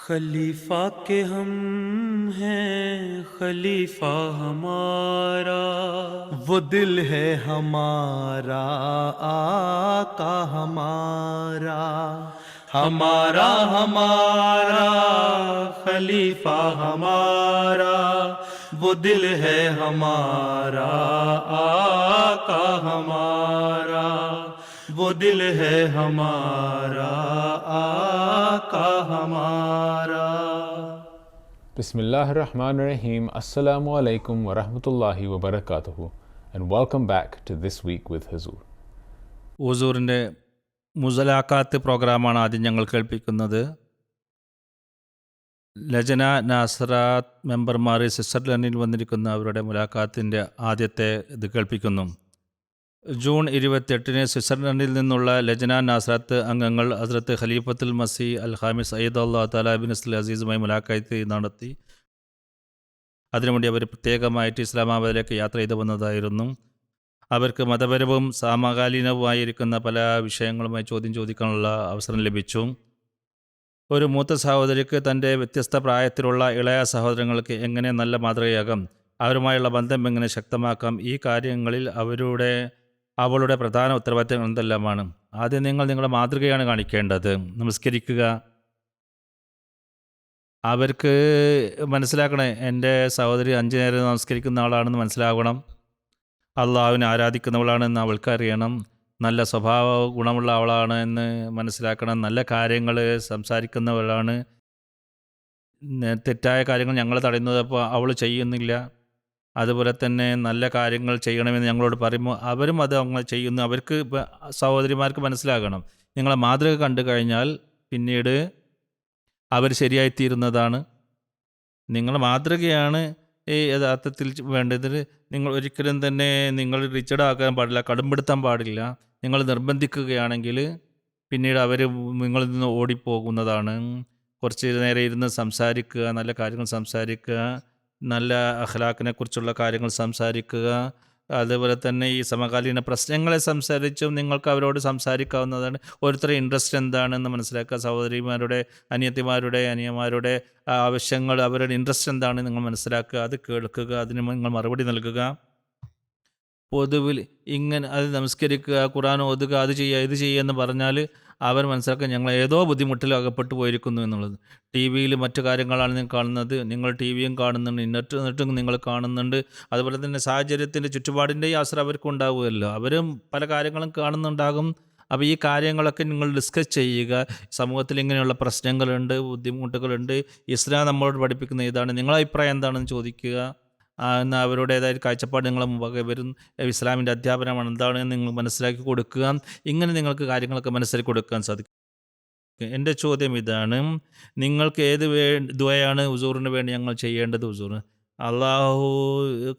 खलीफा के हम हैं खलीफा हमारा, वो दिल है हमारा आका हमारा। हमारा हमारा खलीफा हमारा, वो दिल है हमारा आका हमारा। वो दिल है हमारा आका हमारा। Bismillahirrahmanirrahim. Assalamu alaikum wa rahmatullahi wa barakatuhu. And welcome back to This Week with Huzur. ഹുസൂറിൻ്റെ മുസലാക്കാത്ത് പ്രോഗ്രാമാണ് ആദ്യം ഞങ്ങൾ കേൾപ്പിക്കുന്നത്. ലജന നാസറാത്ത് മെമ്പർമാർ സ്വിറ്റ്സർലൻഡിൽ വന്നിരിക്കുന്ന അവരുടെ മുലാഖാത്തിൻ്റെ ആദ്യത്തെ ഇത് കേൾപ്പിക്കുന്നു. ജൂൺ 28 സ്വിറ്റ്സർലൻഡിൽ നിന്നുള്ള ലജന നാസറാത്ത് അംഗങ്ങൾ ഹസ്രത്ത് ഖലീഫത്തുൽ മസീ അൽ ഖാമിസ് സയ്യിദ് അല്ലാഹു തആല ബിൻ അസീസുമായി മുലാഖാത്ത് നടത്തി. അതിനുവേണ്ടി അവർ പ്രത്യേകമായിട്ട് ഇസ്ലാമാബാദിലേക്ക് യാത്ര ചെയ്തു വന്നതായിരുന്നു. അവർക്ക് മതപരവും സമകാലീനവുമായിരിക്കുന്ന പല വിഷയങ്ങളുമായി ചോദ്യം ചോദിക്കാനുള്ള അവസരം ലഭിച്ചു. ഒരു മൂത്ത സഹോദരിക്ക് തൻ്റെ വ്യത്യസ്ത പ്രായത്തിലുള്ള ഇളയ സഹോദരങ്ങൾക്ക് എങ്ങനെ നല്ല മാതൃകയാകാം, അവരുമായുള്ള ബന്ധം എങ്ങനെ ശക്തമാക്കാം, ഈ കാര്യങ്ങളിൽ അവളുടെ പ്രധാന ഉത്തരവാദിത്തങ്ങൾ എന്തെല്ലാമാണ്. ആദ്യം നിങ്ങളുടെ മാതൃകയാണ് കാണിക്കേണ്ടത്. നമസ്കരിക്കുക. അവർക്ക് മനസ്സിലാക്കണേ, എൻ്റെ സഹോദരി 5 നേരം നമസ്കരിക്കുന്ന ആളാണെന്ന് മനസ്സിലാകണം. അള്ളാഹുവിനെ ആരാധിക്കുന്നവളാണെന്ന് അവൾക്കറിയണം. നല്ല സ്വഭാവ ഗുണമുള്ള അവളാണ് എന്ന് മനസ്സിലാക്കണം. നല്ല കാര്യങ്ങൾ സംസാരിക്കുന്നവളാണ്. തെറ്റായ കാര്യങ്ങൾ ഞങ്ങൾ തടയുന്നത് അപ്പോൾ അവൾ ചെയ്യുന്നില്ല. അതുപോലെ തന്നെ നല്ല കാര്യങ്ങൾ ചെയ്യണമെന്ന് ഞങ്ങളോട് പറയുമ്പോൾ അവരും അത് അങ്ങനെ ചെയ്യുന്നു. അവർക്ക് സഹോദരിമാർക്ക് മനസ്സിലാകണം, നിങ്ങളെ മാതൃക കണ്ടു കഴിഞ്ഞാൽ പിന്നീട് അവർ ശരിയായിത്തീരുന്നതാണ്. നിങ്ങളുടെ മാതൃകയാണ് യഥാർത്ഥത്തിൽ വേണ്ടത്. നിങ്ങൾ ഒരിക്കലും തന്നെ നിങ്ങൾ റിച്ചഡാക്കാൻ പാടില്ല, കടുംപിടുത്താൻ പാടില്ല. നിങ്ങൾ നിർബന്ധിക്കുകയാണെങ്കിൽ പിന്നീട് അവർ നിങ്ങളിൽ നിന്ന് ഓടിപ്പോകുന്നതാണ്. കുറച്ച് നേരം ഇരുന്ന് സംസാരിക്കുക, നല്ല കാര്യങ്ങൾ സംസാരിക്കുക, നല്ല അഖ്ലാഖിനെ കുറിച്ചുള്ള കാര്യങ്ങൾ സംസാരിക്കുക. അതുപോലെ തന്നെ ഈ സമകാലീന പ്രശ്നങ്ങളെ സംസാരിച്ചും നിങ്ങൾക്ക് അവരോട് സംസാരിക്കാവുന്നതാണ്. ഓരോരുത്തരുടെ ഇൻട്രസ്റ്റ് എന്താണെന്ന് മനസ്സിലാക്കുക. സഹോദരിമാരുടെ അനിയന്മാരുടെ ആവശ്യങ്ങൾ, അവരുടെ ഇൻട്രസ്റ്റ് എന്താണെന്ന് നിങ്ങൾ മനസ്സിലാക്കുക, അത് കേൾക്കുക, അതിന് നിങ്ങൾ മറുപടി നൽകുക. പൊതുവിൽ ഇങ്ങനെ അത് നമസ്കരിക്കുക, ഖുർആൻ ഓതുക, അത് ചെയ്യുക, ഇത് ചെയ്യുക എന്ന് പറഞ്ഞാൽ അവർ മനസ്സിലാക്കുക ഞങ്ങൾ ഏതോ ബുദ്ധിമുട്ടിൽ അകപ്പെട്ടു പോയിരിക്കുന്നു എന്നുള്ളത്. ടി വിയിൽ മറ്റു കാര്യങ്ങളാണ് നിങ്ങൾ കാണുന്നത്. നിങ്ങൾ ടി വിയും കാണുന്നുണ്ട്, നെറ്റും നിങ്ങൾ കാണുന്നുണ്ട്. അതുപോലെ തന്നെ സാഹചര്യത്തിൻ്റെ ചുറ്റുപാടിൻ്റെ അവസരം അവർക്കും ഉണ്ടാവുമല്ലോ. അവരും പല കാര്യങ്ങളും കാണുന്നുണ്ടാകും. അപ്പോൾ ഈ കാര്യങ്ങളൊക്കെ നിങ്ങൾ ഡിസ്കസ് ചെയ്യുക. സമൂഹത്തിൽ ഇങ്ങനെയുള്ള പ്രശ്നങ്ങളുണ്ട്, ബുദ്ധിമുട്ടുകളുണ്ട്, ഇസ്ലാം നമ്മളോട് പഠിപ്പിക്കുന്ന ഇതാണ്, നിങ്ങളുടെ അഭിപ്രായം എന്താണെന്ന് ചോദിക്കുക. എന്നാൽ അവരുടേതായ കാഴ്ചപ്പാട് നിങ്ങളെ മുമ്പാകെ വരും. ഇസ്ലാമിൻ്റെ അധ്യാപനമാണ് എന്താണെന്ന് നിങ്ങൾ മനസ്സിലാക്കി കൊടുക്കുക. ഇങ്ങനെ നിങ്ങൾക്ക് കാര്യങ്ങളൊക്കെ മനസ്സിലാക്കി കൊടുക്കാൻ സാധിക്കും. എൻ്റെ ചോദ്യം ഇതാണ്, നിങ്ങൾക്ക് ദുആയാണ് ഹുസൂറിന് വേണ്ടി ഞങ്ങൾ ചെയ്യേണ്ടത്? ഹുസൂർ അള്ളാഹു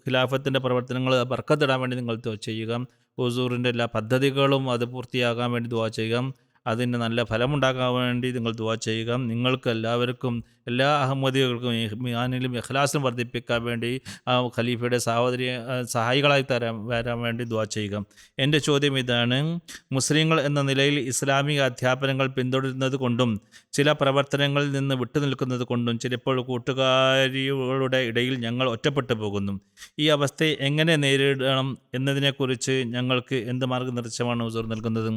ഖിലാഫത്തിൻ്റെ പ്രവർത്തനങ്ങൾ ബർക്കത്തിടാൻ വേണ്ടി നിങ്ങൾ ദുആ ചെയ്യുക. ഹുസൂറിൻ്റെ എല്ലാ പദ്ധതികളും അത് പൂർത്തിയാകാൻ വേണ്ടി ദുആ ചെയ്യുക. അതിന് നല്ല ഫലമുണ്ടാക്കാൻ വേണ്ടി നിങ്ങൾ ദുആ ചെയ്യുക. നിങ്ങൾക്ക് എല്ലാവർക്കും, എല്ലാ അഹമ്മദികൾക്കും ഈമാനിലും ഇഖ്ലാസിലും വർദ്ധിപ്പിക്കാൻ വേണ്ടി ഖലീഫയുടെ സഹായികളായി വരാൻ വേണ്ടി ദുആ ചെയ്യുക. എൻ്റെ ചോദ്യം ഇതാണ്, മുസ്ലിങ്ങൾ എന്ന നിലയിൽ ഇസ്ലാമിക അധ്യാപനങ്ങൾ പിന്തുടരുന്നത് കൊണ്ടും ചില പ്രവർത്തനങ്ങളിൽ നിന്ന് വിട്ടുനിൽക്കുന്നത് കൊണ്ടും ചിലപ്പോൾ കൂട്ടുകാരികളുടെ ഇടയിൽ ഞങ്ങൾ ഒറ്റപ്പെട്ടു പോകുന്നു. ഈ അവസ്ഥയെ എങ്ങനെ നേരിടണം എന്നതിനെക്കുറിച്ച് ഞങ്ങൾക്ക് എന്ത് മാർഗ്ഗനിർദ്ദേശമാണ് ഹുസൂർ നൽകുന്നത്?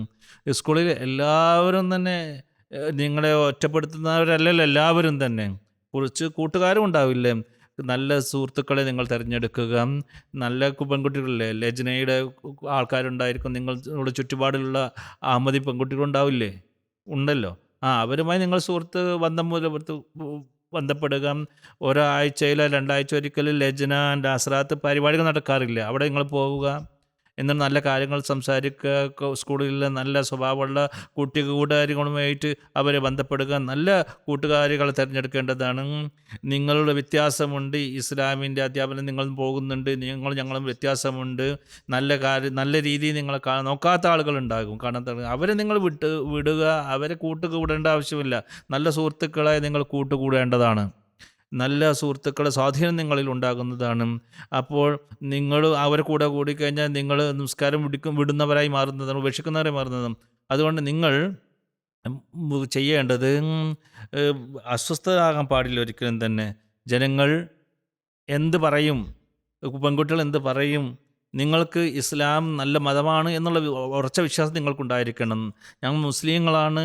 സ്കൂളിൽ എല്ലാവരും തന്നെ നിങ്ങളെ ഒറ്റപ്പെടുത്തുന്നവരല്ലല്ലോ, എല്ലാവരും തന്നെ. കുറച്ച് കൂട്ടുകാരും ഉണ്ടാവില്ലേ? നല്ല സുഹൃത്തുക്കളെ നിങ്ങൾ തിരഞ്ഞെടുക്കുക. നല്ല പെൺകുട്ടികളില്ലേ, ലജ്നയുടെ ആൾക്കാരുണ്ടായിരിക്കും, നിങ്ങളുടെ ചുറ്റുപാടിലുള്ള അഹമ്മദി പെൺകുട്ടികളുണ്ടാവില്ലേ? ഉണ്ടല്ലോ. അവരുമായി നിങ്ങൾ സുഹൃത്ത് ബന്ധപ്പെടുക. ഒരാഴ്ചയിലോ 2 ആഴ്ച ഒരിക്കലും ലജ്ന നാസറാത്ത് പരിപാടികൾ നടക്കാറില്ല, അവിടെ നിങ്ങൾ പോവുക. എന്നിട്ട് നല്ല കാര്യങ്ങൾ സംസാരിക്കുക. സ്കൂളിൽ നല്ല സ്വഭാവമുള്ള കൂട്ടുകാരികളുമായിട്ട് അവരെ ബന്ധപ്പെടുക. നല്ല കൂട്ടുകാരികളെ തിരഞ്ഞെടുക്കേണ്ടതാണ്. നിങ്ങളുടെ വ്യത്യാസമുണ്ട്, ഇസ്ലാമിൻ്റെ അധ്യാപനം നിങ്ങൾ പോകുന്നുണ്ട്, ഞങ്ങളും വ്യത്യാസമുണ്ട്. നല്ല രീതിയിൽ നിങ്ങളെ നോക്കാത്ത ആളുകളുണ്ടാകും, കാണാത്ത ആളുകൾ. അവരെ നിങ്ങൾ വിടുക. അവരെ കൂട്ടുകൂടേണ്ട ആവശ്യമില്ല. നല്ല സുഹൃത്തുക്കളെ നിങ്ങൾ കൂട്ടുകൂടേണ്ടതാണ്. നല്ല സുഹൃത്തുക്കളുടെ സ്വാധീനം നിങ്ങളിൽ ഉണ്ടാകുന്നതാണ്. അപ്പോൾ നിങ്ങൾ അവരെ കൂടെ കൂടിക്കഴിഞ്ഞാൽ നിങ്ങൾ നിസ്കാരം വിടുന്നവരായി മാറുന്നതാണ്, ഉപേക്ഷിക്കുന്നവരായി മാറുന്നതാണ്. അതുകൊണ്ട് നിങ്ങൾ ചെയ്യേണ്ടത് അസ്വസ്ഥരാകാൻ പാടില്ല ഒരിക്കലും തന്നെ. ജനങ്ങൾ എന്ത് പറയും, പെൺകുട്ടികൾ എന്ത് പറയും, നിങ്ങൾക്ക് ഇസ്ലാം നല്ല മതമാണ് എന്നുള്ള ഉറച്ച വിശ്വാസം നിങ്ങൾക്കുണ്ടായിരിക്കണം. ഞങ്ങൾ മുസ്ലിങ്ങളാണ്,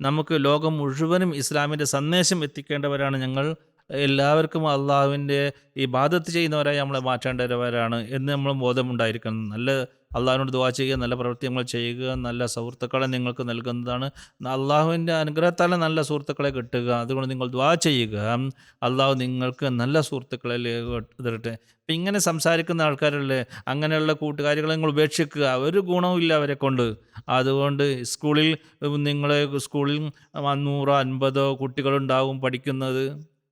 നമുക്ക് ലോകം മുഴുവനും ഇസ്ലാമിൻ്റെ സന്ദേശം എത്തിക്കേണ്ടവരാണ്. ഞങ്ങൾ എല്ലാവർക്കും അള്ളാഹുവിൻ്റെ ഇബാദത്ത് ചെയ്യുന്നവരായി നമ്മളെ മാറ്റേണ്ടവരാണ് എന്ന് നമ്മൾ ബോധമുണ്ടായിരിക്കണം. നല്ല അള്ളാഹുവിനോട് ദുആ ചെയ്യുക, നല്ല പ്രവൃത്തികൾ ചെയ്യുക, നല്ല സുഹൃത്തുക്കളെ നിങ്ങൾക്ക് നൽകുന്നതാണ്. അള്ളാഹുവിൻ്റെ അനുഗ്രഹത്താൽ നല്ല സുഹൃത്തുക്കളെ കിട്ടുക. അതുകൊണ്ട് നിങ്ങൾ ദുആ ചെയ്യുക, അള്ളാഹു നിങ്ങൾക്ക് നല്ല സുഹൃത്തുക്കളെ തരട്ടെ. അപ്പം ഇങ്ങനെ സംസാരിക്കുന്ന ആൾക്കാരല്ലേ, അങ്ങനെയുള്ള കൂട്ടുകാരികളെ നിങ്ങൾ ഉപേക്ഷിക്കുക. ഒരു ഗുണവുമില്ല അവരെ കൊണ്ട്. അതുകൊണ്ട് സ്കൂളിൽ 100-50 കുട്ടികളുണ്ടാവും പഠിക്കുന്നത്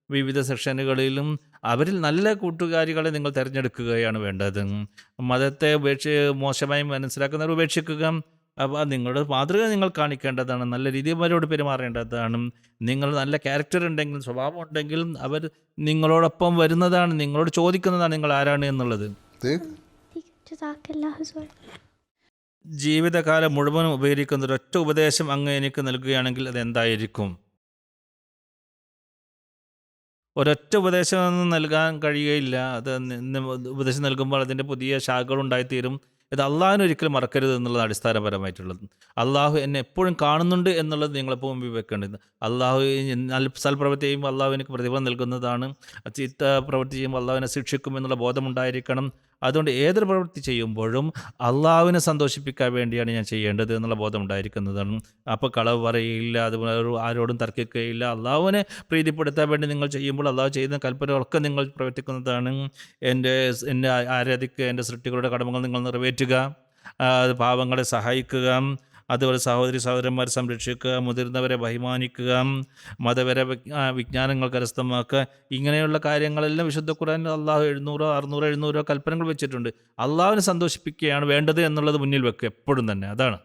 വിവിധ സെക്ഷനുകളിലും. അവരിൽ നല്ല കൂട്ടുകാരികളെ നിങ്ങൾ തിരഞ്ഞെടുക്കുകയാണ് വേണ്ടത്. മതത്തെ മോശമായി മനസ്സിലാക്കുന്നവർ ഉപേക്ഷിക്കുക. അപ്പോൾ നിങ്ങളുടെ മാതൃക നിങ്ങൾ കാണിക്കേണ്ടതാണ്, നല്ല രീതിയിൽ അവരോട് പെരുമാറേണ്ടതാണ്. നിങ്ങൾ നല്ല ക്യാരക്ടർ ഉണ്ടെങ്കിൽ, സ്വഭാവം ഉണ്ടെങ്കിൽ അവർ നിങ്ങളോടൊപ്പം വരുന്നതാണ്, നിങ്ങളോട് ചോദിക്കുന്നതാണ് നിങ്ങൾ ആരാണ് എന്നുള്ളത്. ജീവിതകാലം മുഴുവനും ഉപകരിക്കുന്ന ഒരൊറ്റ ഉപദേശം അങ്ങ് എനിക്ക് നൽകുകയാണെങ്കിൽ അതെന്തായിരിക്കും? ഒരൊറ്റ ഉപദേശമൊന്നും നൽകാൻ കഴിയുകയില്ല. അത് ഉപദേശം നൽകുമ്പോൾ അതിൻ്റെ പുതിയ ശാഖകൾ ഉണ്ടായിത്തീരും. ഇത് അള്ളാഹുവിനെ ഒരിക്കലും മറക്കരുത് എന്നുള്ളത് അടിസ്ഥാനപരമായിട്ടുള്ളത്. അള്ളാഹു എന്നെ എപ്പോഴും കാണുന്നുണ്ട് എന്നുള്ളത് നിങ്ങളെപ്പോൾ മുമ്പിൽ വെക്കേണ്ടത്. അള്ളാഹു സൽപ്രവൃത്തി ചെയ്യുമ്പോൾ അള്ളാഹു എനിക്ക് പ്രതിഫലം നൽകുന്നതാണ്, ചീത്ത പ്രവൃത്തി ചെയ്യുമ്പോൾ അള്ളാഹുവിനെ ശിക്ഷിക്കും എന്നുള്ള ബോധമുണ്ടായിരിക്കണം. അതുകൊണ്ട് ഏതൊരു പ്രവൃത്തി ചെയ്യുമ്പോഴും അള്ളാഹുവിനെ സന്തോഷിപ്പിക്കാൻ വേണ്ടിയാണ് ഞാൻ ചെയ്യേണ്ടത് എന്നുള്ള ബോധം ഉണ്ടായിരിക്കുന്നതാണ്. അപ്പോൾ കളവ് പറയുകയില്ല, അതുപോലെ ആരോടും തർക്കിക്കുകയില്ല. അള്ളാഹുവിനെ പ്രീതിപ്പെടുത്താൻ വേണ്ടി നിങ്ങൾ ചെയ്യുമ്പോൾ അള്ളാഹു ചെയ്യുന്ന കൽപ്പനകളൊക്കെ നിങ്ങൾ പ്രവർത്തിക്കുന്നതാണ്. എന്നെ ആരാധിക്കുക, എൻ്റെ സൃഷ്ടികളുടെ കടമകൾ നിങ്ങൾ നിറവേറ്റുക, പാവങ്ങളെ സഹായിക്കുക, അതുപോലെ സഹോദരന്മാരെ സംരക്ഷിക്കുക, മുതിർന്നവരെ ബഹുമാനിക്കുക, മതപര വിജ്ഞാനങ്ങൾ കരസ്ഥമാക്കുക. ഇങ്ങനെയുള്ള കാര്യങ്ങളെല്ലാം വിശുദ്ധ ഖുർആനിൽ അള്ളാഹു 700 കൽപ്പനകൾ വെച്ചിട്ടുണ്ട്. അള്ളാഹുവിനെ സന്തോഷിപ്പിക്കുകയാണ് വേണ്ടത് എന്നുള്ളത് മുന്നിൽ വെക്കുക എപ്പോഴും തന്നെ. അതാണ്.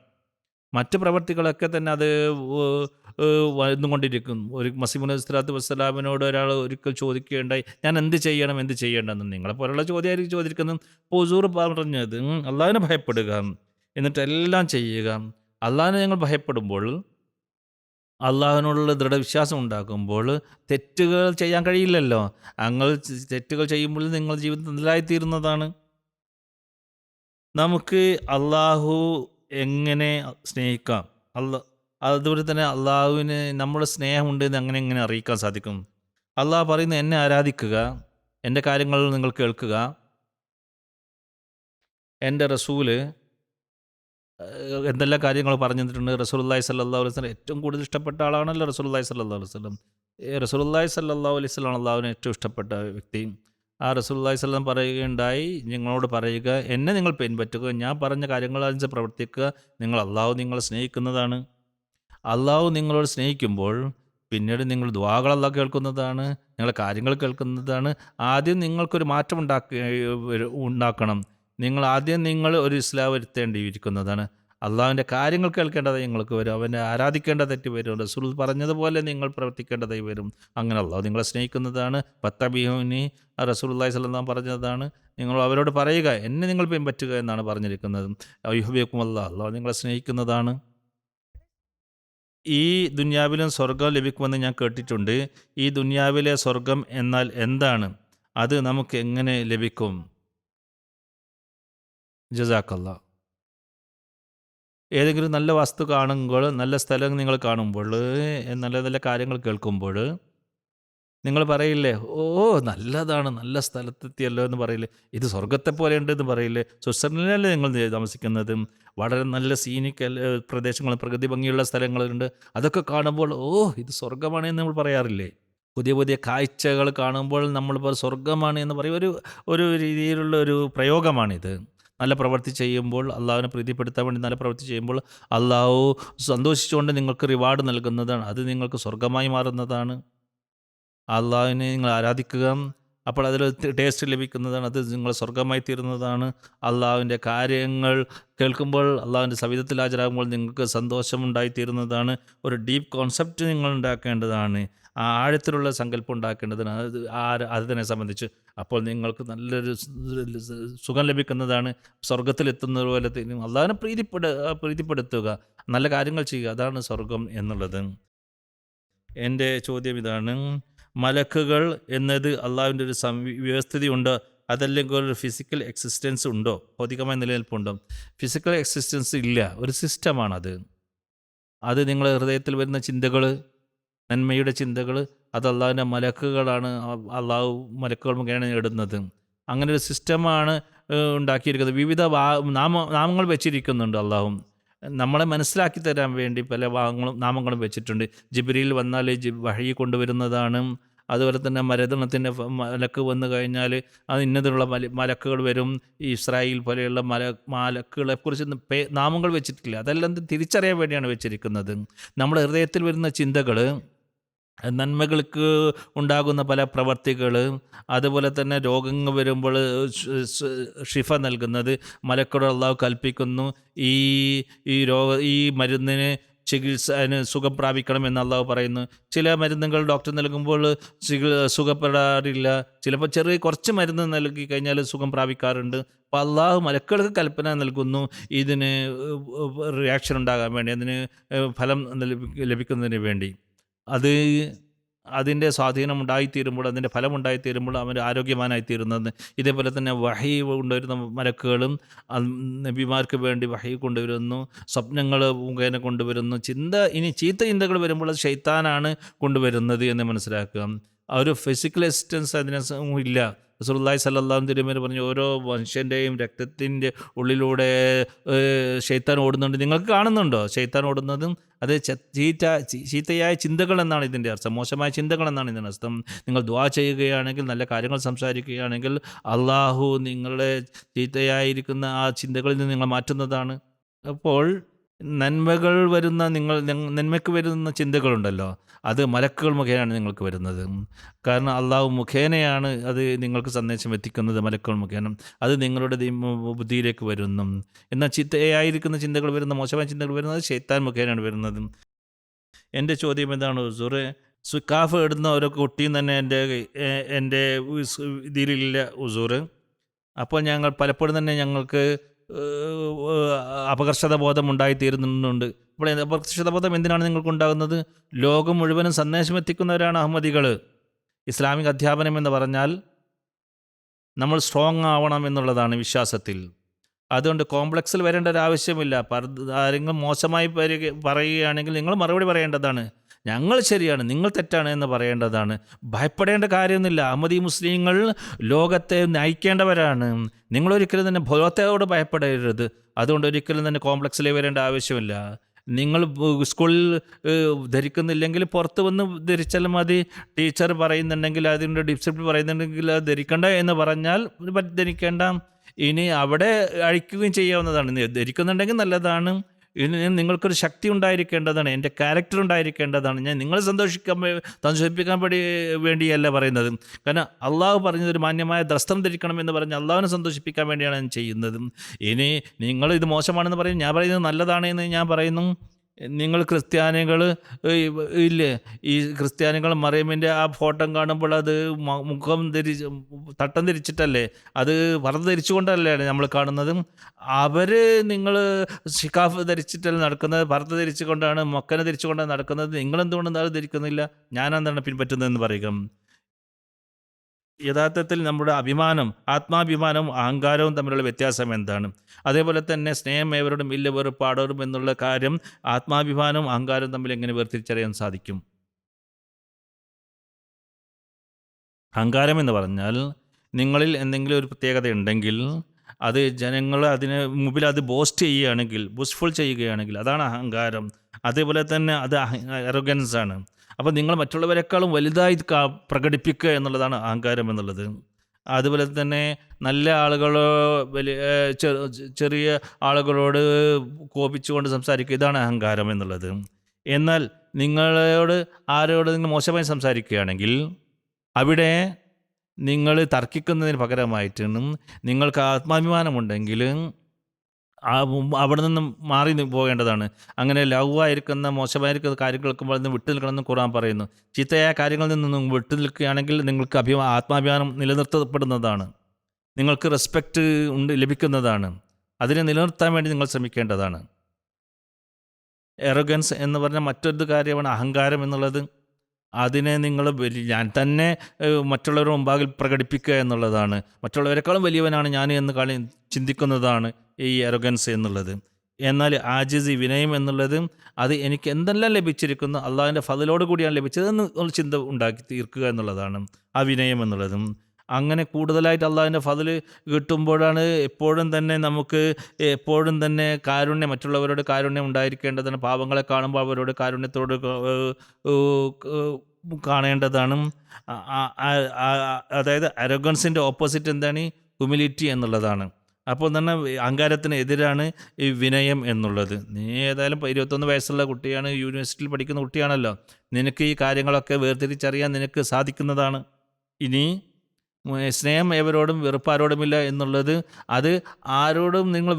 മറ്റ് പ്രവർത്തികളൊക്കെ തന്നെ അത് വന്നുകൊണ്ടിരിക്കും. ഒരു മസീഹ് സ്വലാത്തു വസ്സലാമിനോട് ഒരാൾ ഒരിക്കൽ ചോദിക്കുകയുണ്ടായി, ഞാൻ എന്ത് ചെയ്യണമെന്ന്. നിങ്ങളെപ്പോലുള്ള ചോദ്യമായിരിക്കും ചോദിക്കുന്നത്. അപ്പോൾ ഹുസൂർ പറഞ്ഞത്, അള്ളാഹുവിനെ ഭയപ്പെടുക, എന്നിട്ട് എല്ലാം ചെയ്യുക. അള്ളാഹുവിനെ ഞങ്ങൾ ഭയപ്പെടുമ്പോൾ, അള്ളാഹുവിനോടുള്ള ദൃഢവിശ്വാസം ഉണ്ടാക്കുമ്പോൾ തെറ്റുകൾ ചെയ്യാൻ കഴിയില്ലല്ലോ. തെറ്റുകൾ ചെയ്യുമ്പോൾ നിങ്ങൾ ജീവിതം നല്ലതായിത്തീരുന്നതാണ്. നമുക്ക് അള്ളാഹു എങ്ങനെ സ്നേഹിക്കാം, അതുപോലെ തന്നെ അള്ളാഹുവിന് നമ്മുടെ സ്നേഹമുണ്ടെന്ന് എങ്ങനെ അറിയിക്കാൻ സാധിക്കും? അള്ളാഹു പറയുന്നത്, എന്നെ ആരാധിക്കുക, എൻ്റെ കാര്യങ്ങൾ നിങ്ങൾ കേൾക്കുക. എൻ്റെ റസൂല് എന്തെല്ലാം കാര്യങ്ങൾ പറഞ്ഞു തന്നിട്ടുണ്ട്. റസൂലുള്ളാഹി സ്വല്ലല്ലാഹു അലൈഹി വസല്ലം ഏറ്റവും കൂടുതൽ ഇഷ്ടപ്പെട്ട ആളാണല്ലോ റസൂലുള്ളാഹി സ്വല്ലല്ലാഹു അലൈഹി വസല്ലം. റസൂലുള്ളാഹി സ്വല്ലല്ലാഹു അലൈഹി വസല്ലം അള്ളാഹുവിന് ഏറ്റവും ഇഷ്ടപ്പെട്ട വ്യക്തി. ആ റസൂലുള്ളാഹി സ്വല്ലം പറയുകയുണ്ടായി, നിങ്ങളോട് പറയുക, എന്നെ നിങ്ങൾ പിൻപറ്റുക, ഞാൻ പറഞ്ഞ കാര്യങ്ങൾ അനുസരിച്ച് പ്രവർത്തിക്കുക, അള്ളാഹു നിങ്ങളെ സ്നേഹിക്കുന്നതാണ്. അള്ളാഹു നിങ്ങളോട് സ്നേഹിക്കുമ്പോൾ പിന്നീട് നിങ്ങൾ ദുആകൾ അള്ളാഹു കേൾക്കുന്നതാണ്, നിങ്ങളുടെ കാര്യങ്ങൾ കേൾക്കുന്നതാണ്. ആദ്യം നിങ്ങൾക്കൊരു മാറ്റം ഉണ്ടാക്കണം. നിങ്ങൾ ഒരു ഇസ്ലാം വരുത്തേണ്ടിയിരിക്കുന്നതാണ്. അള്ളാഹുവിൻ്റെ കാര്യങ്ങൾ കേൾക്കേണ്ടതായി നിങ്ങൾക്ക് വരും, അവനെ ആരാധിക്കേണ്ട തെറ്റ് വരും, റസൂൽ പറഞ്ഞതുപോലെ നിങ്ങൾ പ്രവർത്തിക്കേണ്ടതായി വരും. അങ്ങനെ അള്ളാഹു നിങ്ങളെ സ്നേഹിക്കുന്നതാണ്. ഫത്തബിഊനി, റസൂലുള്ളാഹി സ്വല്ലല്ലാഹു അലൈഹി വസല്ലം പറഞ്ഞതാണ്, നിങ്ങൾ അവരോട് പറയുക, എന്നെ നിങ്ങൾ പിൻപറ്റുക എന്നാണ് പറഞ്ഞിരിക്കുന്നത്. യുഹ്ബിബുക്കും അള്ളാഹു നിങ്ങളെ സ്നേഹിക്കുന്നതാണ്. ഈ ദുനിയാവിലും സ്വർഗം ലഭിക്കുമെന്ന് ഞാൻ കേട്ടിട്ടുണ്ട്. ഈ ദുനിയാവിലെ സ്വർഗം എന്നാൽ എന്താണ്? അത് നമുക്ക് എങ്ങനെ ലഭിക്കും? ജസാക്കല്ലാഹ്. ഏതെങ്കിലും നല്ല വസ്തു കാണുമ്പോൾ, നല്ല സ്ഥലം നിങ്ങൾ കാണുമ്പോൾ, നല്ല നല്ല കാര്യങ്ങൾ കേൾക്കുമ്പോൾ നിങ്ങൾ പറയില്ലേ, ഓ നല്ലതാണ്, നല്ല സ്ഥലത്തെത്തിയല്ലോ എന്ന് പറയില്ലേ? ഇത് സ്വർഗത്തെ പോലെ ഉണ്ട് എന്ന് പറയില്ലേ? സ്വിറ്റ്സർലൻഡിലല്ലേ നിങ്ങൾ താമസിക്കുന്നത്? വളരെ നല്ല സീനിക് പ്രദേശങ്ങളും പ്രകൃതി ഭംഗിയുള്ള സ്ഥലങ്ങളുണ്ട്. അതൊക്കെ കാണുമ്പോൾ ഇത് സ്വർഗമാണ് എന്ന് നമ്മൾ പറയാറില്ലേ? പുതിയ പുതിയ കാഴ്ചകൾ കാണുമ്പോൾ നമ്മളിപ്പോൾ സ്വർഗമാണ് എന്ന് പറയും. ഒരു രീതിയിലുള്ള ഒരു പ്രയോഗമാണിത്. നല്ല പ്രവൃത്തി ചെയ്യുമ്പോൾ, അള്ളാഹുവിനെ പ്രീതിപ്പെടുത്താൻ വേണ്ടി നല്ല പ്രവൃത്തി ചെയ്യുമ്പോൾ അള്ളാഹു സന്തോഷിച്ചുകൊണ്ട് നിങ്ങൾക്ക് റിവാർഡ് നൽകുന്നതാണ്. അത് നിങ്ങൾക്ക് സ്വർഗമായി മാറുന്നതാണ്. അള്ളാഹുവിനെ നിങ്ങൾ ആരാധിക്കുക, അപ്പോൾ അതിൽ ടേസ്റ്റ് ലഭിക്കുന്നതാണ്, അത് നിങ്ങൾ സ്വർഗമായി തീരുന്നതാണ്. അള്ളാഹുവിൻ്റെ കാര്യങ്ങൾ കേൾക്കുമ്പോൾ, അള്ളാഹുവിൻ്റെ സവിധത്തിൽ ഹാജരാകുമ്പോൾ നിങ്ങൾക്ക് സന്തോഷമുണ്ടായിത്തീരുന്നതാണ്. ഒരു ഡീപ്പ് കോൺസെപ്റ്റ് നിങ്ങൾ ഉണ്ടാക്കേണ്ടതാണ്, ആ ആഴത്തിലുള്ള സങ്കല്പം ഉണ്ടാക്കേണ്ടതാണ് അതിനെ സംബന്ധിച്ച്. അപ്പോൾ നിങ്ങൾക്ക് നല്ലൊരു സുഖം ലഭിക്കുന്നതാണ്, സ്വർഗത്തിലെത്തുന്നത് പോലെ. അള്ളാഹുവിനെ പ്രീതിപ്പെടുത്തുക, നല്ല കാര്യങ്ങൾ ചെയ്യുക, അതാണ് സ്വർഗം എന്നുള്ളത്. എൻ്റെ ചോദ്യം ഇതാണ്, മലക്കുകൾ എന്നത് അള്ളാഹുവിൻ്റെ ഒരു വ്യവസ്ഥിതിയുണ്ടോ, അതല്ലെങ്കിൽ ഒരു ഫിസിക്കൽ എക്സിസ്റ്റൻസ് ഉണ്ടോ, ഭൗതികമായ നിലനിൽപ്പുണ്ടോ? ഫിസിക്കൽ എക്സിസ്റ്റൻസ് ഇല്ല, ഒരു സിസ്റ്റമാണത്. അത് നിങ്ങളുടെ ഹൃദയത്തിൽ വരുന്ന ചിന്തകൾ, നന്മയുടെ ചിന്തകൾ, അത് അള്ളാഹുവിൻ്റെ മലക്കുകളാണ്, അള്ളാഹു മലക്കുകൾ മുഖേന ഇടുന്നത്. അങ്ങനെ ഒരു സിസ്റ്റമാണ് ഉണ്ടാക്കിയിരിക്കുന്നത്. വിവിധ നാമങ്ങൾ വെച്ചിരിക്കുന്നുണ്ട് അള്ളാഹു. നമ്മളെ മനസ്സിലാക്കി തരാൻ വേണ്ടി പല നാമങ്ങളും വെച്ചിട്ടുണ്ട്. ജിബ്രീൽ വന്നാൽ വഹി കൊണ്ടുവരുന്നതാണ്. അതുപോലെ തന്നെ മരതണത്തിൻ്റെ മലക്ക് വന്നു കഴിഞ്ഞാൽ അത് ഇന്നതിലുള്ള മലക്കുകൾ വരും. ഇസ്രായേൽ പോലെയുള്ള മലക്കുകളെക്കുറിച്ച് നാമങ്ങൾ വെച്ചിട്ടില്ല. അതെല്ലാം തിരിച്ചറിയാൻ വേണ്ടിയാണ് വെച്ചിരിക്കുന്നത്. നമ്മുടെ ഹൃദയത്തിൽ വരുന്ന ചിന്തകൾ, നന്മകൾക്ക് ഉണ്ടാകുന്ന പല പ്രവർത്തികൾ, അതുപോലെ തന്നെ രോഗങ്ങൾ വരുമ്പോൾ ഷിഫ നൽകുന്നത് മലക്കുകൾ അള്ളാഹു കൽപ്പിക്കുന്നു. ഈ മരുന്നിന് ചികിത്സ സുഖം പ്രാപിക്കണമെന്ന് അള്ളാഹു പറയുന്നു. ചില മരുന്നുകൾ ഡോക്ടർ നൽകുമ്പോൾ സുഖപ്പെടാറില്ല. ചിലപ്പോൾ കുറച്ച് മരുന്ന് നൽകി കഴിഞ്ഞാൽ സുഖം പ്രാപിക്കാറുണ്ട്. അപ്പോൾ അള്ളാഹു മലക്കുകൾക്ക് കൽപ്പന നൽകുന്നു ഇതിന് റിയാക്ഷൻ ഉണ്ടാകാൻ വേണ്ടി, അതിന് ഫലം ലഭിക്കുന്നതിന് വേണ്ടി. അതിൻ്റെ സ്വാധീനം ഉണ്ടായിത്തീരുമ്പോൾ, അതിൻ്റെ ഫലം ഉണ്ടായിത്തീരുമ്പോൾ അവൻ ആരോഗ്യവാനായിത്തീരുന്നത്. ഇതേപോലെ തന്നെ വഹി കൊണ്ടുവരുന്ന മലക്കുകളും നബിമാർക്ക് വേണ്ടി വഹി കൊണ്ടുവരുന്നു, സ്വപ്നങ്ങൾ മുഖേന കൊണ്ടുവരുന്നു. ചീത്ത ചിന്തകൾ വരുമ്പോൾ അത് ശൈത്താനാണ് കൊണ്ടുവരുന്നത് എന്ന് മനസ്സിലാക്കുക. ആ ഒരു ഫിസിക്കൽ എക്സിസ്റ്റൻസ് അതിന് ഇല്ല. റസൂലുള്ളാഹി സ്വല്ലല്ലാഹു അലൈഹി വസല്ലം പറഞ്ഞു, ഓരോ മനുഷ്യൻ്റെയും രക്തത്തിൻ്റെ ഉള്ളിലൂടെ ശൈത്താൻ ഓടുന്നുണ്ട്. നിങ്ങൾക്ക് കാണുന്നുണ്ടോ ശൈത്താൻ ഓടുന്നതും? അത് ചീത്തയായ ചിന്തകൾ എന്നാണ് ഇതിൻ്റെ അർത്ഥം, മോശമായ ചിന്തകൾ എന്നാണ് ഇതിൻ്റെ അർത്ഥം. നിങ്ങൾ ദുആ ചെയ്യുകയാണെങ്കിൽ, നല്ല കാര്യങ്ങൾ സംസാരിക്കുകയാണെങ്കിൽ, അള്ളാഹു നിങ്ങളുടെ ചീത്തയായിരിക്കുന്ന ആ ചിന്തകളിൽ നിന്ന് നിങ്ങൾ മാറ്റുന്നതാണ്. അപ്പോൾ നന്മയ്ക്ക് വരുന്ന ചിന്തകളുണ്ടല്ലോ, അത് മലക്കുകൾ മുഖേനയാണ് നിങ്ങൾക്ക് വരുന്നത്. കാരണം അള്ളാഹു മുഖേനയാണ് അത് നിങ്ങൾക്ക് സന്ദേശം എത്തിക്കുന്നത്, മലക്കുകൾ മുഖേന. അത് നിങ്ങളുടെ ബുദ്ധിയിലേക്ക് വരുന്നു. എന്നാൽ ചീത്തയായിരിക്കുന്ന ചിന്തകൾ വരുന്ന, മോശമായ ചിന്തകൾ വരുന്നത് ശൈത്താൻ മുഖേനയാണ് വരുന്നത്. എൻ്റെ ചോദ്യം എന്താണ് ഉസൂറെ? കാഫ് ഇടുന്ന ഓരോ കുട്ടിയും തന്നെ എൻ്റെ ഇതിലില്ല ഉസൂറ്. അപ്പോൾ പലപ്പോഴും തന്നെ ഞങ്ങൾക്ക് അപകർഷതാബോധം ഉണ്ടായിത്തീരുന്നുണ്ട്. അപ്പോൾ അപകർഷതാബോധം എന്തിനാണ് നിങ്ങൾക്കുണ്ടാകുന്നത്? ലോകം മുഴുവനും സന്ദേശം എത്തിക്കുന്നവരാണ് അഹമ്മദികൾ. ഇസ്ലാമിക അധ്യാപനം എന്ന് പറഞ്ഞാൽ നമ്മൾ സ്ട്രോങ് ആവണം എന്നുള്ളതാണ് വിശ്വാസത്തിൽ. അതുകൊണ്ട് കോംപ്ലക്സിൽ വരേണ്ട ഒരു ആവശ്യമില്ല. ആരെങ്കിലും മോശമായി പറയുകയാണെങ്കിൽ നിങ്ങൾ മറുപടി പറയേണ്ടതാണ്. ഞങ്ങൾ ശരിയാണ്, നിങ്ങൾ തെറ്റാണ് എന്ന് പറയേണ്ടതാണ്. ഭയപ്പെടേണ്ട കാര്യമൊന്നുമില്ല. അഹമ്മദി മുസ്ലിങ്ങൾ ലോകത്തെ നയിക്കേണ്ടവരാണ്. നിങ്ങളൊരിക്കലും തന്നെ ഭൗതത്തോട് ഭയപ്പെടരുത്. അതുകൊണ്ട് ഒരിക്കലും തന്നെ കോംപ്ലക്സിലേക്ക് വരേണ്ട ആവശ്യമില്ല. നിങ്ങൾ സ്കൂളിൽ ധരിക്കുന്നില്ലെങ്കിൽ പുറത്ത് വന്ന് ധരിച്ചാൽ മതി. ടീച്ചർ പറയുന്നുണ്ടെങ്കിൽ, അതിൻ്റെ ഡിസിപ്ലിൻ പറയുന്നുണ്ടെങ്കിൽ അത് ധരിക്കണ്ട എന്ന് പറഞ്ഞാൽ ധരിക്കേണ്ട. ഇനി അവിടെ അഴിക്കുകയും ചെയ്യാവുന്നതാണ്. ധരിക്കുന്നുണ്ടെങ്കിൽ നല്ലതാണ്. ഇനി നിങ്ങൾക്കൊരു ശക്തി ഉണ്ടായിരിക്കേണ്ടതാണ്, എൻ്റെ ക്യാരക്ടർ ഉണ്ടായിരിക്കേണ്ടതാണ്. ഞാൻ നിങ്ങളെ സന്തോഷിപ്പിക്കാൻ വേണ്ടിയല്ല പറയുന്നത്. കാരണം അള്ളാഹു പറഞ്ഞത് ഒരു മാന്യമായ വസ്ത്രം ധരിക്കണം എന്ന് പറഞ്ഞ് അള്ളാഹുവിനെ സന്തോഷിപ്പിക്കാൻ വേണ്ടിയാണ് ഞാൻ ചെയ്യുന്നത്. ഇനി നിങ്ങൾ ഇത് മോശമാണെന്ന് പറയും, ഞാൻ പറയുന്നത് നല്ലതാണ് എന്ന് ഞാൻ പറയുന്നു. നിങ്ങൾ ക്രിസ്ത്യാനികൾ ഇല്ലേ, ഈ ക്രിസ്ത്യാനികൾ മറിയമിൻ്റെ ആ ഫോട്ടോ കാണുമ്പോൾ അത് മുഖം തട്ടം ധരിച്ചിട്ടല്ലേ, അത് ഭർത്ത ധരിച്ചുകൊണ്ടല്ലേ നമ്മൾ കാണുന്നത്. നിങ്ങൾ ഷിക്കാഫ് ധരിച്ചിട്ടല്ല നടക്കുന്നത്, ഭർത്ത ധരിച്ചുകൊണ്ടാണ്, മൊക്കനെ ധരിച്ചുകൊണ്ടാണ് നടക്കുന്നത്. നിങ്ങളെന്തുകൊണ്ടും അത് ധരിക്കുന്നില്ല, ഞാനെന്താണ് പിൻപറ്റുന്നതെന്ന് പറയുക. യഥാർത്ഥത്തിൽ നമ്മുടെ ആത്മാഭിമാനവും അഹങ്കാരവും തമ്മിലുള്ള വ്യത്യാസം എന്താണ്? അതേപോലെ തന്നെ സ്നേഹം ഏവരോടും ഇല്ല വെറുപ്പാടോരും എന്നുള്ള കാര്യം ആത്മാഭിമാനവും അഹങ്കാരവും തമ്മിൽ എങ്ങനെ വേർതിരിച്ചറിയാൻ സാധിക്കും? അഹങ്കാരം എന്ന് പറഞ്ഞാൽ നിങ്ങളിൽ എന്തെങ്കിലും ഒരു പ്രത്യേകത ഉണ്ടെങ്കിൽ അത് ജനങ്ങൾ അതിന് മുമ്പിൽ അത് ബൂസ്റ്റ്ഫുൾ ചെയ്യുകയാണെങ്കിൽ അതാണ് അഹങ്കാരം. അതേപോലെ തന്നെ അത് അറോഗൻസ് ആണ്. അപ്പോൾ നിങ്ങൾ മറ്റുള്ളവരെക്കാളും വലുതായി പ്രകടിപ്പിക്കുക എന്നുള്ളതാണ് അഹങ്കാരം എന്നുള്ളത്. അതുപോലെ തന്നെ നല്ല ആളുകളോ ചെറിയ ആളുകളോട് കോപിച്ചുകൊണ്ട് സംസാരിക്കുക, ഇതാണ് അഹങ്കാരം എന്നുള്ളത്. എന്നാൽ ആരോട് നിങ്ങൾ മോശമായി സംസാരിക്കുകയാണെങ്കിൽ അവിടെ നിങ്ങൾ തർക്കിക്കുന്നതിന് പകരമായിട്ട് നിങ്ങൾക്ക് ആത്മാഭിമാനമുണ്ടെങ്കിൽ അവിടെ നിന്നും മാറി പോകേണ്ടതാണ്. അങ്ങനെ ലഘുവായിരിക്കുന്ന മോശമായിരിക്കുന്ന കാര്യങ്ങൾ കേൾക്കുമ്പോൾ നിന്ന് വിട്ടു നിൽക്കണമെന്ന് ഖുർആൻ പറയുന്നു. ചീത്തയായ കാര്യങ്ങളിൽ നിന്നും വിട്ടു നിൽക്കുകയാണെങ്കിൽ നിങ്ങൾക്ക് ആത്മാഭിമാനം നിലനിർത്തപ്പെടുന്നതാണ്, നിങ്ങൾക്ക് റെസ്പെക്റ്റ് ലഭിക്കുന്നതാണ്. അതിനെ നിലനിർത്താൻ വേണ്ടി നിങ്ങൾ ശ്രമിക്കേണ്ടതാണ്. എറോഗൻസ് എന്ന് പറഞ്ഞ മറ്റൊരു കാര്യമാണ് അഹങ്കാരം എന്നുള്ളത്. അതിനെ നിങ്ങൾ ഞാൻ തന്നെ മറ്റുള്ളവരുടെ മുമ്പാകിൽ പ്രകടിപ്പിക്കുക എന്നുള്ളതാണ്. മറ്റുള്ളവരെക്കാളും വലിയവനാണ് ഞാൻ എന്ന് ചിന്തിക്കുന്നതാണ് ഈ എറോഗൻസ് എന്നുള്ളത്. എന്നാൽ ആജിസ് വിനയം എന്നുള്ളത് അത് എനിക്ക് എന്തെല്ലാം ലഭിച്ചിരിക്കുന്നു അള്ളാഹുവിൻ്റെ ഫضലോട് കൂടിയാണ് ലഭിച്ചതെന്ന് ചിന്ത ഉണ്ടാക്കി തീർക്കുക എന്നുള്ളതാണ് ആ വിനയം എന്നുള്ളതും. അങ്ങനെ കൂടുതലായിട്ട് അള്ളാഹുവിൻ്റെ ഫضൽ കിട്ടുമ്പോഴാണ് എപ്പോഴും തന്നെ നമുക്ക് എപ്പോഴും തന്നെ കാരുണ്യം, മറ്റുള്ളവരോട് കാരുണ്യം ഉണ്ടായിരിക്കേണ്ടതാണ്. പാവങ്ങളെ കാണുമ്പോൾ അവരോട് കാരുണ്യത്തോട് കാണേണ്ടതാണ്. അതായത് അരോഗൻസിൻ്റെ ഓപ്പോസിറ്റ് എന്താണ്? ഹ്യൂമിലിറ്റി എന്നുള്ളതാണ്. അപ്പോൾ തന്നെ അഹങ്കാരത്തിന് എതിരാണ് ഈ വിനയം എന്നുള്ളത്. നീ ഏതായാലും 21 വയസ്സുള്ള കുട്ടിയാണ്, യൂണിവേഴ്സിറ്റിയിൽ പഠിക്കുന്ന കുട്ടിയാണല്ലോ, നിനക്ക് ഈ കാര്യങ്ങളൊക്കെ വേർതിരിച്ചറിയാൻ നിനക്ക് സാധിക്കുന്നതാണ്. ഇനി സ്നേഹം ഏവരോടും വെറുപ്പാരോടുമില്ല എന്നുള്ളത്, അത് ആരോടും നിങ്ങൾ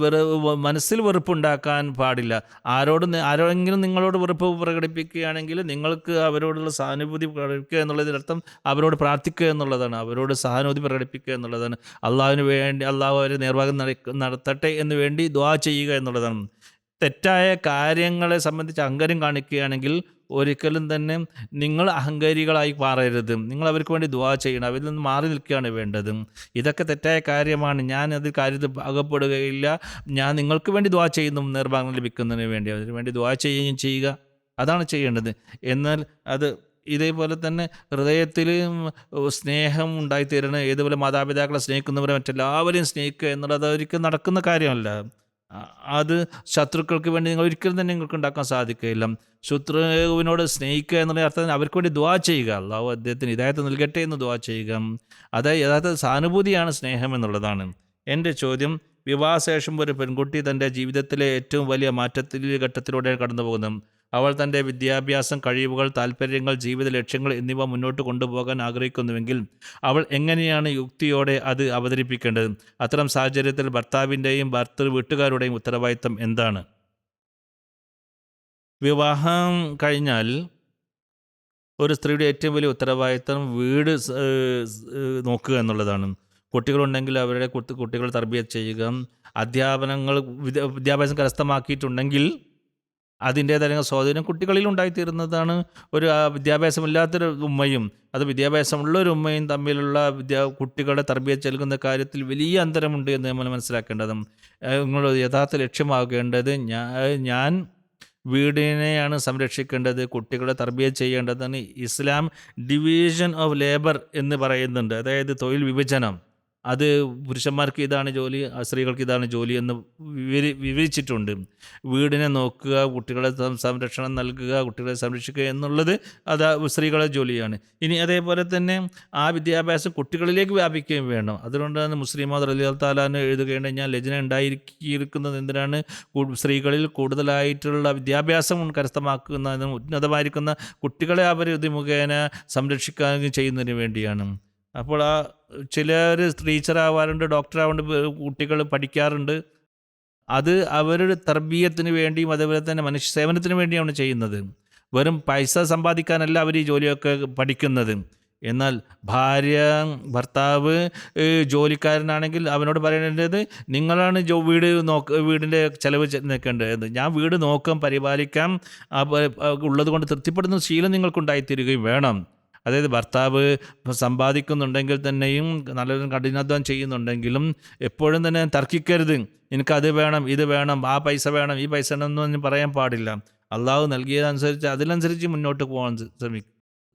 മനസ്സിൽ വെറുപ്പുണ്ടാക്കാൻ പാടില്ല. ആരോടെങ്കിലും നിങ്ങളോട് വെറുപ്പ് പ്രകടിപ്പിക്കുകയാണെങ്കിൽ നിങ്ങൾക്ക് അവരോടുള്ള സഹാനുഭൂതി പ്രകടിപ്പിക്കുക എന്നുള്ളതിനർത്ഥം അവരോട് പ്രാർത്ഥിക്കുക എന്നുള്ളതാണ്, അവരോട് സഹാനുഭൂതി പ്രകടിപ്പിക്കുക എന്നുള്ളതാണ്. അള്ളാഹുവിന് വേണ്ടി, അള്ളാഹു അവരെ നേർഭാഗം നടത്തട്ടെ എന്ന് വേണ്ടി ദുആ ചെയ്യുക എന്നുള്ളതാണ്. തെറ്റായ കാര്യങ്ങളെ സംബന്ധിച്ച് അഹങ്കാരം കാണിക്കുകയാണെങ്കിൽ ഒരിക്കലും തന്നെ നിങ്ങൾ അഹങ്കാരികളായി മാറരുത്. നിങ്ങൾ അവർക്ക് വേണ്ടി ദുആ ചെയ്യണം, അവരിൽ നിന്ന് മാറി നിൽക്കുകയാണ് വേണ്ടത്. ഇതൊക്കെ തെറ്റായ കാര്യമാണ്, ഞാൻ അതിൽ കാര്യത്തിൽ അകപ്പെടുകയില്ല, ഞാൻ നിങ്ങൾക്ക് വേണ്ടി ദുആ ചെയ്യുന്നു നിർഭാഗം ലഭിക്കുന്നതിന് വേണ്ടി, അതിനു വേണ്ടി ദുആ ചെയ്യുകയും ചെയ്യുക, അതാണ് ചെയ്യേണ്ടത്. എന്നാൽ അത് ഇതേപോലെ തന്നെ ഹൃദയത്തിൽ സ്നേഹം ഉണ്ടായിത്തീരണം. ഏതുപോലെ മാതാപിതാക്കളെ സ്നേഹിക്കുന്നവരെ മറ്റെല്ലാവരെയും സ്നേഹിക്കുക എന്നുള്ളത് ഒരിക്കലും നടക്കുന്ന കാര്യമല്ല. അത് ശത്രുക്കൾക്ക് വേണ്ടി നിങ്ങൾ ഒരിക്കലും തന്നെ നിങ്ങൾക്ക് ഉണ്ടാക്കാൻ സാധിക്കുകയില്ല. ശത്രുവിനോട് സ്നേഹിക്കുക എന്നുള്ള അർത്ഥം അവർക്ക് വേണ്ടി ദുആ ചെയ്യുക, അല്ലാഹു അദ്ദേഹത്തിന് ഹിദായത്ത് നൽകട്ടെ എന്ന് ദുആ ചെയ്യുക. അതായത് യഥാർത്ഥ സാനുഭൂതിയാണ് സ്നേഹം എന്നുള്ളതാണ്. എൻ്റെ ചോദ്യം, വിവാഹശേഷം ഒരു പെൺകുട്ടി തൻ്റെ ജീവിതത്തിലെ ഏറ്റവും വലിയ ഘട്ടത്തിലൂടെ കടന്നു പോകുന്നത്. അവൾ തൻ്റെ വിദ്യാഭ്യാസം, കഴിവുകൾ, താല്പര്യങ്ങൾ, ജീവിത ലക്ഷ്യങ്ങൾ എന്നിവ മുന്നോട്ട് കൊണ്ടുപോകാൻ ആഗ്രഹിക്കുന്നുവെങ്കിൽ അവൾ എങ്ങനെയാണ് യുക്തിയോടെ അത് അവതരിപ്പിക്കേണ്ടത്? അത്തരം സാഹചര്യത്തിൽ ഭർത്താവിൻ്റെയും വീട്ടുകാരുടെയും ഉത്തരവാദിത്തം എന്താണ്? വിവാഹം കഴിഞ്ഞാൽ ഒരു സ്ത്രീയുടെ ഏറ്റവും വലിയ ഉത്തരവാദിത്തം വീട് നോക്കുക എന്നുള്ളതാണ്. കുട്ടികളുണ്ടെങ്കിൽ അവരുടെ കുട്ടികളെ തർബിയത്ത് ചെയ്യുക. വിദ്യാഭ്യാസം കരസ്ഥമാക്കിയിട്ടുണ്ടെങ്കിൽ അതിൻ്റേതായ സ്വാധീനം കുട്ടികളിൽ ഉണ്ടായിത്തീരുന്നതാണ്. ഒരു വിദ്യാഭ്യാസമില്ലാത്തൊരു ഉമ്മയും അത് വിദ്യാഭ്യാസമുള്ളൊരു ഉമ്മയും തമ്മിലുള്ള കുട്ടികളുടെ തർബിയത്ത് നൽകുന്ന കാര്യത്തിൽ വലിയ അന്തരമുണ്ട് എന്ന് നമ്മൾ മനസ്സിലാക്കേണ്ടതും. നിങ്ങളുടെ യഥാർത്ഥ ലക്ഷ്യമാകേണ്ടത് ഞാൻ വീടിനെയാണ് സംരക്ഷിക്കേണ്ടത്, കുട്ടികളെ തർബിയത്ത് ചെയ്യേണ്ടതാണ്. ഇസ്ലാം ഡിവിഷൻ ഓഫ് ലേബർ എന്ന് പറയുന്നുണ്ട്, അതായത് തൊഴിൽ വിഭജനം. അത് പുരുഷന്മാർക്ക് ഇതാണ് ജോലി, സ്ത്രീകൾക്ക് ഇതാണ് ജോലി എന്ന് വിവരിച്ചിട്ടുണ്ട്. വീടിനെ നോക്കുക, കുട്ടികളെ സംരക്ഷണം നൽകുക, കുട്ടികളെ സംരക്ഷിക്കുക എന്നുള്ളത് അത് സ്ത്രീകളുടെ ജോലിയാണ്. ഇനി അതേപോലെ തന്നെ ആ വിദ്യാഭ്യാസം കുട്ടികളിലേക്ക് വ്യാപിക്കുകയും വേണം. അതുകൊണ്ടാണ് മുസ്ലിം മൗദ് റളിയല്ലാഹു തആല എഴുതുകയാണ്, ഞാൻ ലജ്ന ഉണ്ടായിരിക്കുന്നത് എന്തിനാണ്? സ്ത്രീകളിൽ കൂടുതലായിട്ടുള്ള വിദ്യാഭ്യാസം കരസ്ഥമാക്കുന്നതിനും ഉന്നതമായിരിക്കുന്ന കുട്ടികളെ അവർ ഇത് മുഖേന സംരക്ഷിക്കുകയും ചെയ്യുന്നതിന് വേണ്ടിയാണ്. അപ്പോൾ ചിലർ ടീച്ചറാവാറുണ്ട്, ഡോക്ടറാവുണ്ട്, കുട്ടികൾ പഠിക്കാറുണ്ട്. അത് അവരുടെ തർബീയത്തിന് വേണ്ടിയും അതേപോലെ തന്നെ മനുഷ്യ സേവനത്തിന് വേണ്ടിയാണ് ചെയ്യുന്നത്. വെറും പൈസ സമ്പാദിക്കാനല്ല അവർ ഈ ജോലിയൊക്കെ പഠിക്കുന്നത്. എന്നാൽ ഭർത്താവ് ജോലിക്കാരനാണെങ്കിൽ അവനോട് പറയേണ്ടത്, നിങ്ങളാണ് വീടിൻ്റെ ചിലവ് നിൽക്കേണ്ടത്. ഞാൻ വീട് നോക്കാം, പരിപാലിക്കാം, ഉള്ളത് കൊണ്ട് തൃപ്തിപ്പെടുന്ന ശീലം നിങ്ങൾക്കുണ്ടായിത്തീരുകയും വേണം. അതായത് ഭർത്താവ് സമ്പാദിക്കുന്നുണ്ടെങ്കിൽ തന്നെയും നല്ലൊരു കഠിനാധ്വാനം ചെയ്യുന്നുണ്ടെങ്കിലും എപ്പോഴും തന്നെ തർക്കിക്കരുത്. എനിക്കത് വേണം, ഇത് വേണം, ആ പൈസ വേണം, ഈ പൈസ വേണമെന്നൊന്നും പറയാൻ പാടില്ല. അള്ളാഹു നൽകിയതനുസരിച്ച് അതിനനുസരിച്ച്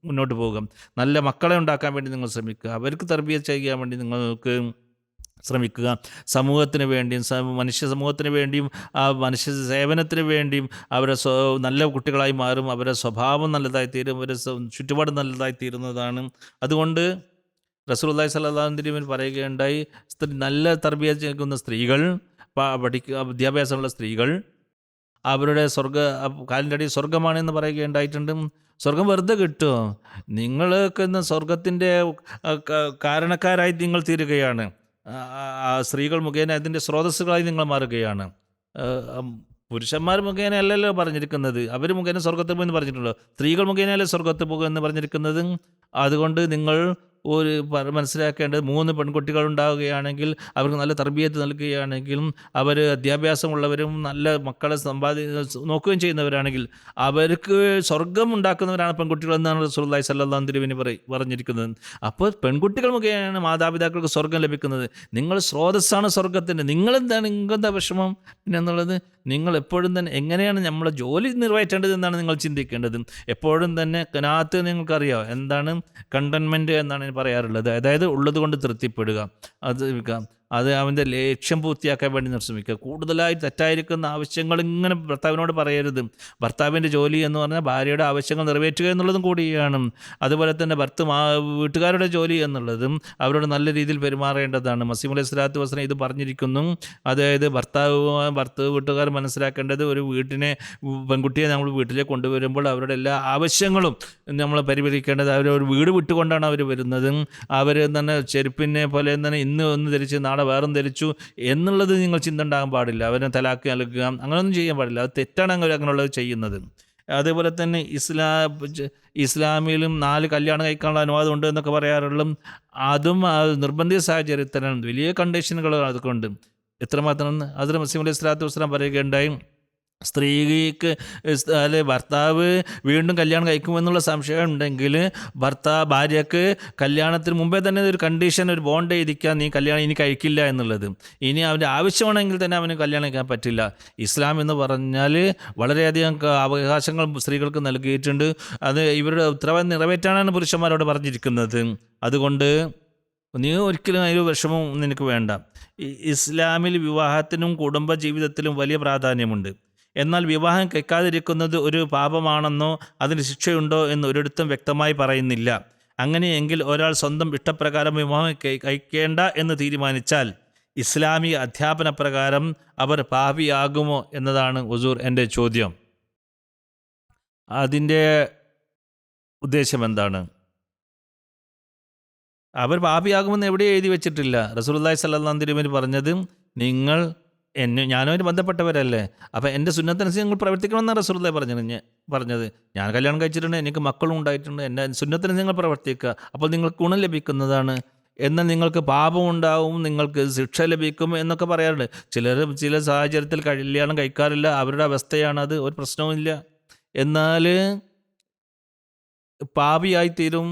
മുന്നോട്ട് പോകാം. നല്ല മക്കളെ ഉണ്ടാക്കാൻ വേണ്ടി നിങ്ങൾ ശ്രമിക്കുക, അവർക്ക് തർബിയത്ത് ചെയ്യാൻ വേണ്ടി നിങ്ങൾക്ക് ശ്രമിക്കുക. സമൂഹത്തിന് വേണ്ടിയും മനുഷ്യ സമൂഹത്തിന് വേണ്ടിയും മനുഷ്യ സേവനത്തിന് വേണ്ടിയും അവരെ നല്ല കുട്ടികളായി മാറും. അവരുടെ സ്വഭാവം നല്ലതായിത്തീരും, അവരുടെ ചുറ്റുപാട് നല്ലതായിത്തീരുന്നതാണ്. അതുകൊണ്ട് റസൂലുള്ളാഹി സ്വല്ലല്ലാഹു അലൈഹി വസല്ലം പറയുകയുണ്ടായി, നല്ല തർബിയത്ത് നൽകുന്ന സ്ത്രീകൾ, വിദ്യാഭ്യാസമുള്ള സ്ത്രീകൾ അവരുടെ കാലിൻ്റെ അടി സ്വർഗമാണെന്ന് പറയുകയുണ്ടായിട്ടുണ്ട്. സ്വർഗം വെറുതെ കിട്ടുമോ? നിങ്ങൾക്ക് ഇന്ന് സ്വർഗത്തിൻ്റെ കാരണക്കാരായി നിങ്ങൾ തീരുകയാണ്. സ്ത്രീകൾ മുഖേന അതിൻ്റെ സ്രോതസ്സുകളായി നിങ്ങൾ മാറുകയാണ്. പുരുഷന്മാർ മുഖേന അല്ലല്ലോ പറഞ്ഞിരിക്കുന്നത്, അവർ മുഖേന സ്വർഗത്തിൽ പോകുമെന്ന് പറഞ്ഞിട്ടുള്ളൂ. സ്ത്രീകൾ മുഖേനയല്ലേ സ്വർഗത്തിൽ പോകുമെന്ന് പറഞ്ഞിരിക്കുന്നത്. അതുകൊണ്ട് നിങ്ങൾ മനസ്സിലാക്കേണ്ടത് 3 പെൺകുട്ടികൾ ഉണ്ടാവുകയാണെങ്കിൽ അവർക്ക് നല്ല തർബിയത്ത് നൽകുകയാണെങ്കിൽ, അവർ അത്യാഭ്യാസമുള്ളവരും നല്ല മക്കളെ നോക്കുകയും ചെയ്യുന്നവരാണെങ്കിൽ അവർക്ക് സ്വർഗം ഉണ്ടാക്കുന്നവരാണ് പെൺകുട്ടികൾ എന്നാണ് റസൂലുള്ളാഹി സ്വല്ലല്ലാഹു അലൈഹി വസല്ലം പറഞ്ഞിരിക്കുന്നത്. അപ്പോൾ പെൺകുട്ടികൾ മുഖേനയാണ് മാതാപിതാക്കൾക്ക് സ്വർഗം ലഭിക്കുന്നത്. നിങ്ങൾ സ്രോതസ്സാണ് സ്വർഗത്തിൻ്റെ. നിങ്ങളെന്താ വിഷമം പിന്നെ എന്നുള്ളത്? നിങ്ങൾ എപ്പോഴും തന്നെ എങ്ങനെയാണ് നമ്മളെ ജോലി നിറവേറ്റേണ്ടത് എന്നാണ് നിങ്ങൾ ചിന്തിക്കേണ്ടത്. എപ്പോഴും തന്നെ കനാത്ത് നിങ്ങൾക്കറിയാം എന്താണ് കണ്ടൻമെൻറ്റ് എന്നാണ് പറയാറുള്ളത്. അതായത് ഉള്ളത് കൊണ്ട് തൃപ്തിപ്പെടുക, അത് അവൻ്റെ ലക്ഷ്യം പൂർത്തിയാക്കാൻ വേണ്ടി ശ്രമിക്കുക. കൂടുതലായി തെറ്റായിരിക്കുന്ന ആവശ്യങ്ങൾ ഇങ്ങനെ ഭർത്താവിനോട് പറയരുത്. ഭർത്താവിൻ്റെ ജോലി എന്ന് പറഞ്ഞാൽ ഭാര്യയുടെ ആവശ്യങ്ങൾ നിറവേറ്റുക എന്നുള്ളതും കൂടിയാണ്. അതുപോലെ തന്നെ വീട്ടുകാരുടെ ജോലി എന്നുള്ളതും അവരോട് നല്ല രീതിയിൽ പെരുമാറേണ്ടതാണ്. മസീഹ് അലൈഹി സ്വലാത്തു വസ്സലാം ഇത് പറഞ്ഞിരിക്കുന്നു. അതായത് വീട്ടുകാർ മനസ്സിലാക്കേണ്ടത്, ഒരു പെൺകുട്ടിയെ നമ്മൾ വീട്ടിലേക്ക് കൊണ്ടുവരുമ്പോൾ അവരുടെ എല്ലാ ആവശ്യങ്ങളും നമ്മൾ പരിഹരിക്കേണ്ടത്. ഒരു വീട് വിട്ടുകൊണ്ടാണ് അവർ വരുന്നത്. അവർ തന്നെ ചെരുപ്പിനെ പോലെ തന്നെ ഇന്ന് ഒന്ന് ധരിച്ച് നാളെ വേറും ധരിച്ചു എന്നുള്ളത് നിങ്ങൾ ചിന്ത ഉണ്ടാകാൻ പാടില്ല. അവരെ തലാക്ക് നൽകുക അങ്ങനെയൊന്നും ചെയ്യാൻ പാടില്ല. അത് തെറ്റാണ് അങ്ങനെയുള്ളത് ചെയ്യുന്നത്. അതേപോലെ തന്നെ ഇസ്ലാമിലും 4 കല്യാണം കഴിക്കാനുള്ള അനുവാദം ഉണ്ട് എന്നൊക്കെ പറയാറുള്ളൂ. അതും നിർബന്ധിത സാഹചര്യത്തിലാണ്, വലിയ കണ്ടീഷനുകൾ അതുകൊണ്ട്. എത്രമാത്രം ഹദ്റത്ത് മസീഹ് അലൈഹി സ്വലാത്തു വസ്സലാം പറയുകയുണ്ടായി, സ്ത്രീക്ക് ഭർത്താവ് വീണ്ടും കല്യാണം കഴിക്കുമെന്നുള്ള സംശയം ഉണ്ടെങ്കിൽ ഭാര്യയ്ക്ക് കല്യാണത്തിന് മുമ്പേ തന്നെ ഒരു കണ്ടീഷൻ, ഒരു ബോണ്ട് എഴുതിക്കാൻ, നീ കല്യാണം ഇനി കഴിക്കില്ല എന്നുള്ളത്. ഇനി അവൻ്റെ ആവശ്യമാണെങ്കിൽ തന്നെ അവന് കല്യാണം കഴിക്കാൻ പറ്റില്ല. ഇസ്ലാം എന്ന് പറഞ്ഞാൽ വളരെയധികം അവകാശങ്ങൾ സ്ത്രീകൾക്ക് നൽകിയിട്ടുണ്ട്. അത് ഇവരുടെ ഉത്തരവാദിത്തം നിറവേറ്റാനാണ് പുരുഷന്മാരോട് പറഞ്ഞിരിക്കുന്നത്. അതുകൊണ്ട് നീ ഒരിക്കലും അതിൽ വിഷമം നിനക്ക് വേണ്ട. ഇസ്ലാമിൽ വിവാഹത്തിനും കുടുംബ ജീവിതത്തിലും വലിയ പ്രാധാന്യമുണ്ട്. എന്നാൽ വിവാഹം കഴിക്കാതിരിക്കുന്നത് ഒരു പാപമാണെന്നോ അതിന് ശിക്ഷയുണ്ടോ എന്ന് ഒരിടത്തും വ്യക്തമായി പറയുന്നില്ല. അങ്ങനെയെങ്കിൽ ഒരാൾ സ്വന്തം ഇഷ്ടപ്രകാരം വിവാഹം കഴിക്കേണ്ട എന്ന് തീരുമാനിച്ചാൽ ഇസ്ലാമിക അധ്യാപന പ്രകാരം അവർ പാപിയാകുമോ എന്നതാണ് ഹുസൂർ എൻ്റെ ചോദ്യം. അതിൻ്റെ ഉദ്ദേശം എന്താണ്? അവർ പാപിയാകുമെന്ന് എവിടെ എഴുതി വെച്ചിട്ടില്ല. റസൂലുള്ളാഹി സ്വല്ലല്ലാഹു അലൈഹി വസല്ലം പറഞ്ഞത്, ഞാനുമായിട്ട് ബന്ധപ്പെട്ടവരല്ലേ, അപ്പോൾ എൻ്റെ സുന്നത്തനുസരിച്ച് നിങ്ങൾ പ്രവർത്തിക്കണമെന്നാണ് റസൂലുള്ളാഹി പറഞ്ഞത്. ഞാൻ കല്യാണം കഴിച്ചിട്ടുണ്ട്, എനിക്ക് മക്കളും ഉണ്ടായിട്ടുണ്ട്, എൻ്റെ സുന്നത്തനുസരിച്ച് നിങ്ങൾ പ്രവർത്തിക്കുക, അപ്പോൾ നിങ്ങൾക്ക് ഗുണം ലഭിക്കുന്നതാണ്. എന്നാൽ നിങ്ങൾക്ക് പാപം ഉണ്ടാവും, നിങ്ങൾക്ക് ശിക്ഷ ലഭിക്കും എന്നൊക്കെ പറയാറുണ്ട്. ചില സാഹചര്യത്തിൽ കല്യാണം കഴിക്കാറില്ല, അവരുടെ അവസ്ഥയാണത്, ഒരു പ്രശ്നവുമില്ല. എന്നാൽ പാപിയായിത്തീരും.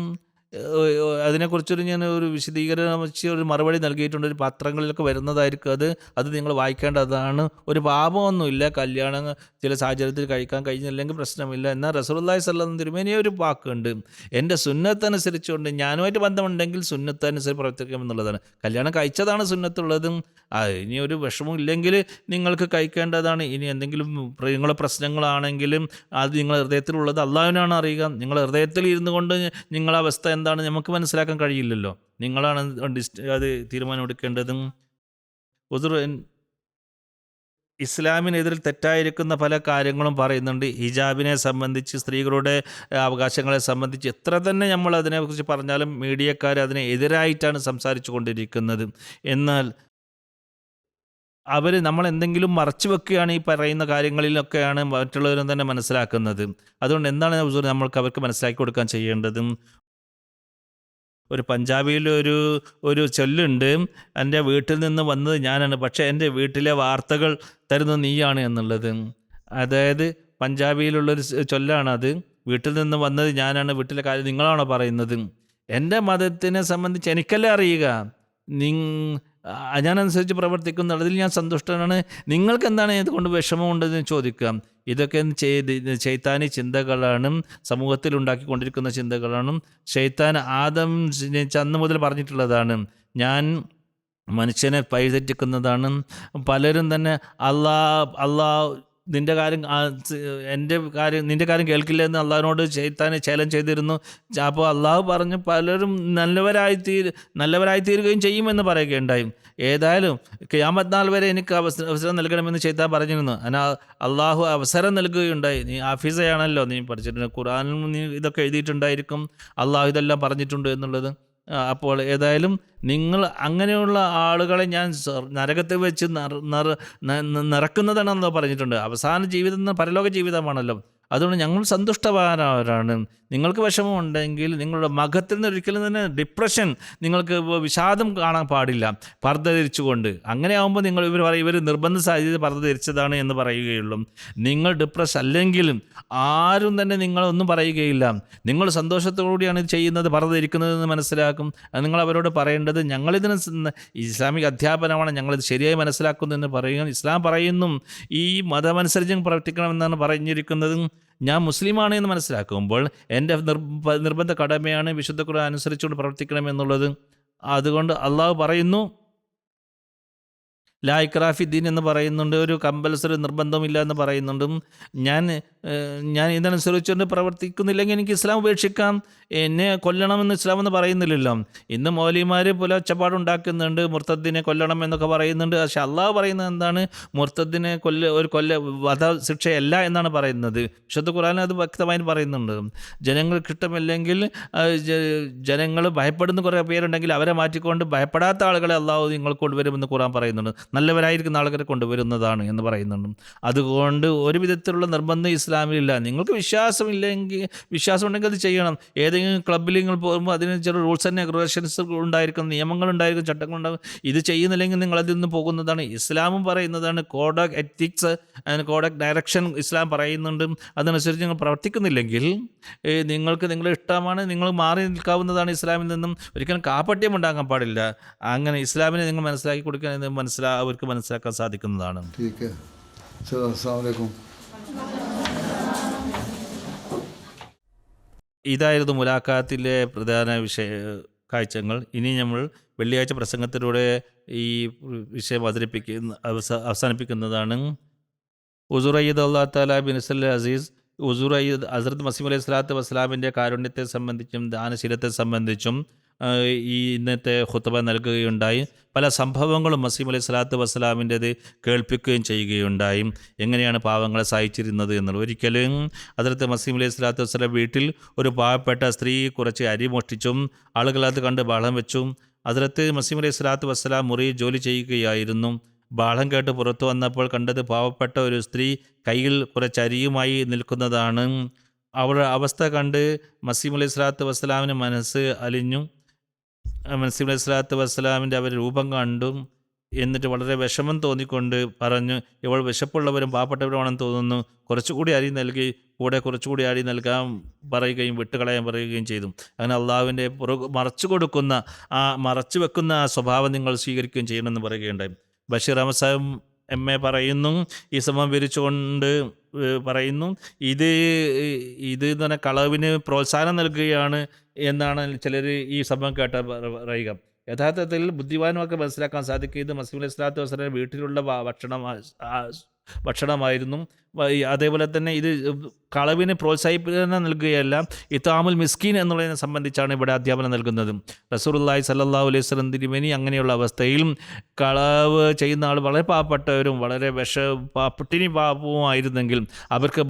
അതിനെക്കുറിച്ചൊരു ഞാൻ ഒരു വിശദീകരണം വെച്ച് ഒരു മറുപടി നൽകിയിട്ടുണ്ട്. ഒരു പത്രങ്ങളിലൊക്കെ വരുന്നതായിരിക്കും അത് നിങ്ങൾ വായിക്കേണ്ടതാണ്. ഒരു പാപമൊന്നുമില്ല, കല്യാണം ചില സാഹചര്യത്തിൽ കഴിക്കാൻ കഴിഞ്ഞില്ലെങ്കിൽ പ്രശ്നമില്ല. എന്നാൽ റസൂലുള്ളാഹി സ്വല്ലല്ലാഹു അലൈഹി വസല്ലം ഒരു വാക്കുണ്ട്, എൻ്റെ സുന്നത്തനുസരിച്ചുകൊണ്ട് ഞാനുമായിട്ട് ബന്ധമുണ്ടെങ്കിൽ സുന്നത്തനുസരിച്ച് പ്രവർത്തിക്കാമെന്നുള്ളതാണ്. കല്യാണം കഴിച്ചതാണ് സുന്നത്തുള്ളതും. ഇനി ഒരു വിഷമം ഇല്ലെങ്കിൽ നിങ്ങൾക്ക് കഴിക്കേണ്ടതാണ്. ഇനി എന്തെങ്കിലും നിങ്ങളുടെ പ്രശ്നങ്ങളാണെങ്കിലും അത് നിങ്ങളുടെ ഹൃദയത്തിലുള്ളത് അള്ളാഹുവിനാണ് അറിയുക. നിങ്ങളുടെ ഹൃദയത്തിൽ ഇരുന്നു കൊണ്ട് നിങ്ങളുടെ അവസ്ഥ എന്താണ് നമുക്ക് മനസ്സിലാക്കാൻ കഴിയില്ലല്ലോ. നിങ്ങളാണ് അത് തീരുമാനമെടുക്കേണ്ടതും. ഇസ്ലാമിനെതിരിൽ തെറ്റായിരിക്കുന്ന പല കാര്യങ്ങളും പറയുന്നുണ്ട്. ഹിജാബിനെ സംബന്ധിച്ച്, സ്ത്രീകളുടെ അവകാശങ്ങളെ സംബന്ധിച്ച് എത്ര തന്നെ നമ്മൾ അതിനെക്കുറിച്ച് പറഞ്ഞാലും മീഡിയക്കാർ അതിനെ എതിരായിട്ടാണ് സംസാരിച്ചു കൊണ്ടിരിക്കുന്നത്. എന്നാൽ അവർ നമ്മളെന്തെങ്കിലും മറച്ചു വെക്കുകയാണ് ഈ പറയുന്ന കാര്യങ്ങളിലൊക്കെയാണ് മറ്റുള്ളവരും തന്നെ മനസ്സിലാക്കുന്നത്. അതുകൊണ്ട് എന്താണ് നമ്മൾക്ക് അവർക്ക് മനസ്സിലാക്കി കൊടുക്കാൻ ചെയ്യേണ്ടതും? ഒരു പഞ്ചാബിയിലൊരു ചൊല്ലുണ്ട്, എൻ്റെ വീട്ടിൽ നിന്ന് വന്നത് ഞാനാണ്, പക്ഷേ എൻ്റെ വീട്ടിലെ വാർത്തകൾ തരുന്നത് നീയാണ് എന്നുള്ളത്. അതായത് പഞ്ചാബിയിലുള്ളൊരു ചൊല്ലാണത്. വീട്ടിൽ നിന്ന് വന്നത് ഞാനാണ്, വീട്ടിലെ കാര്യം നിങ്ങളാണോ പറയുന്നത്? എൻ്റെ മതത്തിനെ സംബന്ധിച്ച് എനിക്കല്ലേ അറിയുക. ഞാനനുസരിച്ച് പ്രവർത്തിക്കുന്നുള്ളതിൽ ഞാൻ സന്തുഷ്ടനാണ്. നിങ്ങൾക്ക് എന്താണ് ഇതുകൊണ്ട് വിഷമമുണ്ടെന്ന് ചോദിക്കാം. ഇതൊക്കെ ശൈത്താനി ചിന്തകളാണ്, സമൂഹത്തിൽ ഉണ്ടാക്കിക്കൊണ്ടിരിക്കുന്ന ചിന്തകളാണ്. ശൈത്താൻ ആദം അന്ന് മുതൽ പറഞ്ഞിട്ടുള്ളതാണ്, ഞാൻ മനുഷ്യനെ വഴിതെറ്റിക്കുന്നതാണ്. പലരും തന്നെ അള്ളാഹ് നിൻ്റെ കാര്യം എൻ്റെ കാര്യം നിൻ്റെ കാര്യം കേൾക്കില്ല എന്ന് അള്ളാഹിനോട് ചെയ്താൻ ചാലഞ്ച് ചെയ്തിരുന്നു. അപ്പോൾ അള്ളാഹു പറഞ്ഞു പലരും നല്ലവരായി തീരുകയും ചെയ്യുമെന്ന് പറയുകയുണ്ടായി. ഏതായാലും ഖിയാമത്ത് നാൾ വരെ എനിക്ക് അവസരം നൽകണമെന്ന് ചെയ്താൻ പറഞ്ഞിരുന്നു. എന്നാൽ അള്ളാഹു അവസരം നൽകുകയുണ്ടായി. നീ ഹാഫിസയാണല്ലോ, നീ പഠിച്ചിട്ടുണ്ട്, ഖുർആനിൽ നീ ഇതൊക്കെ എഴുതിയിട്ടുണ്ടായിരിക്കും, അള്ളാഹു ഇതെല്ലാം പറഞ്ഞിട്ടുണ്ട് എന്നുള്ളത്. അപ്പോൾ ഏതായാലും നിങ്ങൾ അങ്ങനെയുള്ള ആളുകളെ ഞാൻ നരകത്തിൽ വെച്ച് നിറക്കുന്നതാണെന്നോ പറഞ്ഞിട്ടുണ്ട്. അവസാന ജീവിതം പരലോക ജീവിതമാണല്ലോ. അതുകൊണ്ട് ഞങ്ങൾ സന്തുഷ്ടവാനാണ്. നിങ്ങൾക്ക് വിഷമമുണ്ടെങ്കിൽ നിങ്ങളുടെ മുഖത്തിൽ നിന്ന് ഒരിക്കലും തന്നെ ഡിപ്രഷൻ, നിങ്ങൾക്ക് വിഷാദം കാണാൻ പാടില്ല പർദ്ദ ധരിച്ചുകൊണ്ട്. അങ്ങനെ ആകുമ്പോൾ ഇവർ നിർബന്ധ സാധ്യത പർദ്ദ ധരിച്ചതാണ് എന്ന് പറയുകയുള്ളൂ. നിങ്ങൾ ഡിപ്രസ് അല്ലെങ്കിലും ആരും തന്നെ നിങ്ങളൊന്നും പറയുകയില്ല. നിങ്ങൾ സന്തോഷത്തോടുകൂടിയാണ് ഇത് ചെയ്യുന്നത്, പർദ്ദ ധരിക്കുന്നതെന്ന് മനസ്സിലാക്കും. നിങ്ങൾ അവരോട് പറയേണ്ടത് ഞങ്ങളിതിന് ഇസ്ലാമിക അധ്യാപനമാണ്, ഞങ്ങളിത് ശരിയായി മനസ്സിലാക്കുന്നു എന്ന് പറയുക. ഇസ്ലാം പറയുന്നു ഈ മതമനുസരിച്ച് പ്രവർത്തിക്കണമെന്നാണ് പറഞ്ഞിരിക്കുന്നത്. ഞാൻ മുസ്ലിമാണ് എന്ന് മനസ്സിലാക്കുമ്പോൾ എൻ്റെ നിർബന്ധ കടമയാണ് വിശുദ്ധ ഖുർആൻ അനുസരിച്ചുകൊണ്ട് പ്രവർത്തിക്കണമെന്നുള്ളത്. അതുകൊണ്ട് അള്ളാഹു പറയുന്നു ലാ ഇക്റാഹ ഫിദ്ദീൻ എന്ന് പറയുന്നുണ്ട്, ഒരു കമ്പൽസറി നിർബന്ധമില്ല എന്ന് പറയുന്നുണ്ട്. ഞാൻ ഇതനുസരിച്ചുകൊണ്ട് പ്രവർത്തിക്കുന്നില്ലെങ്കിൽ എനിക്ക് ഇസ്ലാം ഉപേക്ഷിക്കാം, എന്നെ കൊല്ലണമെന്ന് ഇസ്ലാം എന്ന് പറയുന്നില്ലല്ലോ. ഇന്ന് മൗലിമാർ പല ഒച്ചപ്പാടുണ്ടാക്കുന്നുണ്ട്, മുർത്തദ്ദിനെ കൊല്ലണം എന്നൊക്കെ പറയുന്നുണ്ട്. പക്ഷെ അള്ളാഹു പറയുന്നത് എന്താണ്? മുർത്തദ്ദിനെ വധശിക്ഷയല്ല എന്നാണ് പറയുന്നത്. വിശുദ്ധ ഖുർആനിൽ അത് വ്യക്തമായി പറയുന്നുണ്ട്. ജനങ്ങൾക്ക് ഇഷ്ടമില്ലെങ്കിൽ, ജനങ്ങൾ ഭയപ്പെടുന്ന കുറേ പേരുണ്ടെങ്കിൽ അവരെ മാറ്റിക്കൊണ്ട് ഭയപ്പെടാത്ത ആളുകളെ അള്ളാഹു നിങ്ങൾ കൊണ്ടുവരുമെന്ന് ഖുർആൻ പറയുന്നുണ്ട്. നല്ലവരായിരിക്കുന്ന ആളുകളെ കൊണ്ടുവരുന്നതാണ് എന്ന് പറയുന്നുണ്ട്. അതുകൊണ്ട് ഒരു വിധത്തിലുള്ള നിർബന്ധം ഇസ്ലാമിലില്ല. നിങ്ങൾക്ക് വിശ്വാസം ഉണ്ടെങ്കിൽ അത് ചെയ്യണം. ഏതെങ്കിലും ക്ലബ്ബിൽ നിങ്ങൾ പോകുമ്പോൾ അതിന് ചില റൂൾസ് ആൻഡ് റെഗുലേഷൻസ് ഉണ്ടായിരിക്കും, നിയമങ്ങളുണ്ടായിരിക്കും, ചട്ടങ്ങളുണ്ടാകും. ഇത് ചെയ്യുന്നില്ലെങ്കിൽ നിങ്ങൾ അതിൽ നിന്ന് പോകുന്നതാണ്. ഇസ്ലാമും പറയുന്നതാണ് code of ethics and code of direction Islam പറയുന്നുണ്ട്. അതനുസരിച്ച് നിങ്ങൾ പ്രവർത്തിക്കുന്നില്ലെങ്കിൽ നിങ്ങൾക്ക് നിങ്ങളുടെ ഇഷ്ടമാണ്, നിങ്ങൾ മാറി നിൽക്കാവുന്നതാണ്. ഇസ്ലാമിൽ നിന്നും ഒരിക്കലും കാപ്പട്യം ഉണ്ടാകാൻ പാടില്ല. അങ്ങനെ ഇസ്ലാമിനെ നിങ്ങൾ മനസ്സിലാക്കി കൊടുക്കാൻ അവർക്ക് മനസ്സിലാക്കാൻ സാധിക്കുന്നതാണ്. ഇതായിരുന്നു മുലാഖാത്തിലെ പ്രധാന കാഴ്ചകൾ. ഇനി നമ്മൾ വെള്ളിയാഴ്ച പ്രസംഗത്തിലൂടെ ഈ വിഷയം അവസാനിപ്പിക്കുന്നതാണ്. ഉസൂർ അയ്യദ് അള്ളാഹു തആല ബിൻ അസീസ് ഉസൂർ അയ്യദ് ഹസ്രത്ത് മസീഹ് അലൈഹി സ്വലാത്തു വസ്സലാമിൻ്റെ കാരുണ്യത്തെ സംബന്ധിച്ചും ദാനശീലത്തെ സംബന്ധിച്ചും ഈ ഇന്നത്തെ ഖുത്ബ നൽകുകയുണ്ടായി. പല സംഭവങ്ങളും മസീഹ് അലൈഹി സ്വലാത്തു വസ്സലാമിൻ്റേത് കേൾപ്പിക്കുകയും ചെയ്യുകയുണ്ടായി. എങ്ങനെയാണ് പാവങ്ങളെ സഹായിച്ചിരുന്നത് എന്നുള്ളത്. ഒരിക്കലും ഹദ്റത്ത് മസീഹ് അലൈഹി സ്വലാത്തു വസ്സലാം വീട്ടിൽ ഒരു പാവപ്പെട്ട സ്ത്രീ കുറച്ച് അരി മോഷ്ടിച്ചും ആളുകൾ അത് കണ്ട് ബഹളം വെച്ചും. ഹദ്റത്ത് മസീഹ് അലൈഹി സ്വലാത്തു വസ്സലാം മുറിയിൽ ജോലി ചെയ്യുകയായിരുന്നു. ബഹളം കേട്ട് പുറത്തു വന്നപ്പോൾ കണ്ടത് പാവപ്പെട്ട ഒരു സ്ത്രീ കയ്യിൽ കുറച്ച് അരിയുമായി നിൽക്കുന്നതാണ്. അവളുടെ അവസ്ഥ കണ്ട് മസീഹ് അലൈഹി സ്വലാത്തു വസ്സലാമിന് മനസ്സ് അലിഞ്ഞു. മസീഹ് അലൈഹി സ്വലാത്തു വസ്സലാമിൻ്റെ അവർ രൂപം കണ്ടു. എന്നിട്ട് വളരെ വിഷമം തോന്നിക്കൊണ്ട് പറഞ്ഞു, ഇവൾ വിശപ്പുള്ളവരും പാവപ്പെട്ടവരുമാണെന്ന് തോന്നുന്നു, കുറച്ചുകൂടി അരി നൽകി കുറച്ചുകൂടി അരി നൽകാൻ പറയുകയും വിട്ടുകളയാൻ പറയുകയും ചെയ്തു. അങ്ങനെ അള്ളാഹുവിൻ്റെ മറച്ചു വെക്കുന്ന ആ സ്വഭാവം നിങ്ങൾ സ്വീകരിക്കുകയും ചെയ്യണമെന്ന് പറയുകയുണ്ടായി. ബഷീർ അഹമ്മദ് സാഹിബ് എം.എ. പറയുന്നു, ഈ സംഭവം വിവരിച്ചുകൊണ്ട് പറയുന്നു, ഇത് എന്ന് പറഞ്ഞാൽ കളവിന് പ്രോത്സാഹനം നൽകുകയാണ് എന്നാണ് ചിലർ ഈ സംഭവം കേട്ടാൽ പറയുക. യഥാർത്ഥത്തിൽ ബുദ്ധിമാനുമൊക്കെ മനസ്സിലാക്കാൻ സാധിക്കും ഇത് മസീഹ് അലൈഹി സ്വലാത്തു വസ്സലാമിൻ്റെ വീട്ടിലുള്ള ഭക്ഷണമായിരുന്നു. അതേപോലെ തന്നെ ഇത് കളവിന് പ്രോത്സാഹിപ്പിക്കാൻ നൽകുകയല്ല, ഇത്ആമുൽ മിസ്കീൻ എന്നുള്ളതിനെ സംബന്ധിച്ചാണ് ഇവിടെ അധ്യാപനം നൽകുന്നത്. റസൂലുള്ളാഹി സ്വല്ലല്ലാഹു അലൈഹി വസല്ലം തിരുമേനി അങ്ങനെയുള്ള അവസ്ഥയിൽ കളവ് ചെയ്യുന്ന ആൾ വളരെ പാവപ്പെട്ടവരും വളരെ പട്ടിണി പാവവുമായിരുന്നെങ്കിൽ അവർക്ക്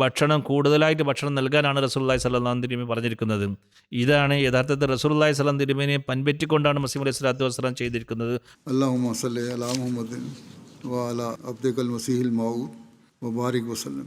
കൂടുതലായിട്ട് ഭക്ഷണം നൽകാനാണ് റസൂലുള്ളാഹി സ്വല്ലല്ലാഹു അലൈഹി വസല്ലം പറഞ്ഞിരിക്കുന്നത്. ഇതാണ് യഥാർത്ഥത്തിൽ റസൂലുള്ളാഹി സ്വല്ലല്ലാഹു അലൈഹി വസല്ലം തിരുമേനിയെ പൻപറ്റിക്കൊണ്ടാണ് മസീഹ് അലൈഹി സ്വലാത്തു വസ്സലാം ചെയ്തിരിക്കുന്നത്. അല്ലാഹുമ്മ സല്ലി അലാ മുഹമ്മദിൻ വഅലാ അബ്ദികൽ മസീഹിൽ മൗഊദ് വബാരിക് വസല്ലം.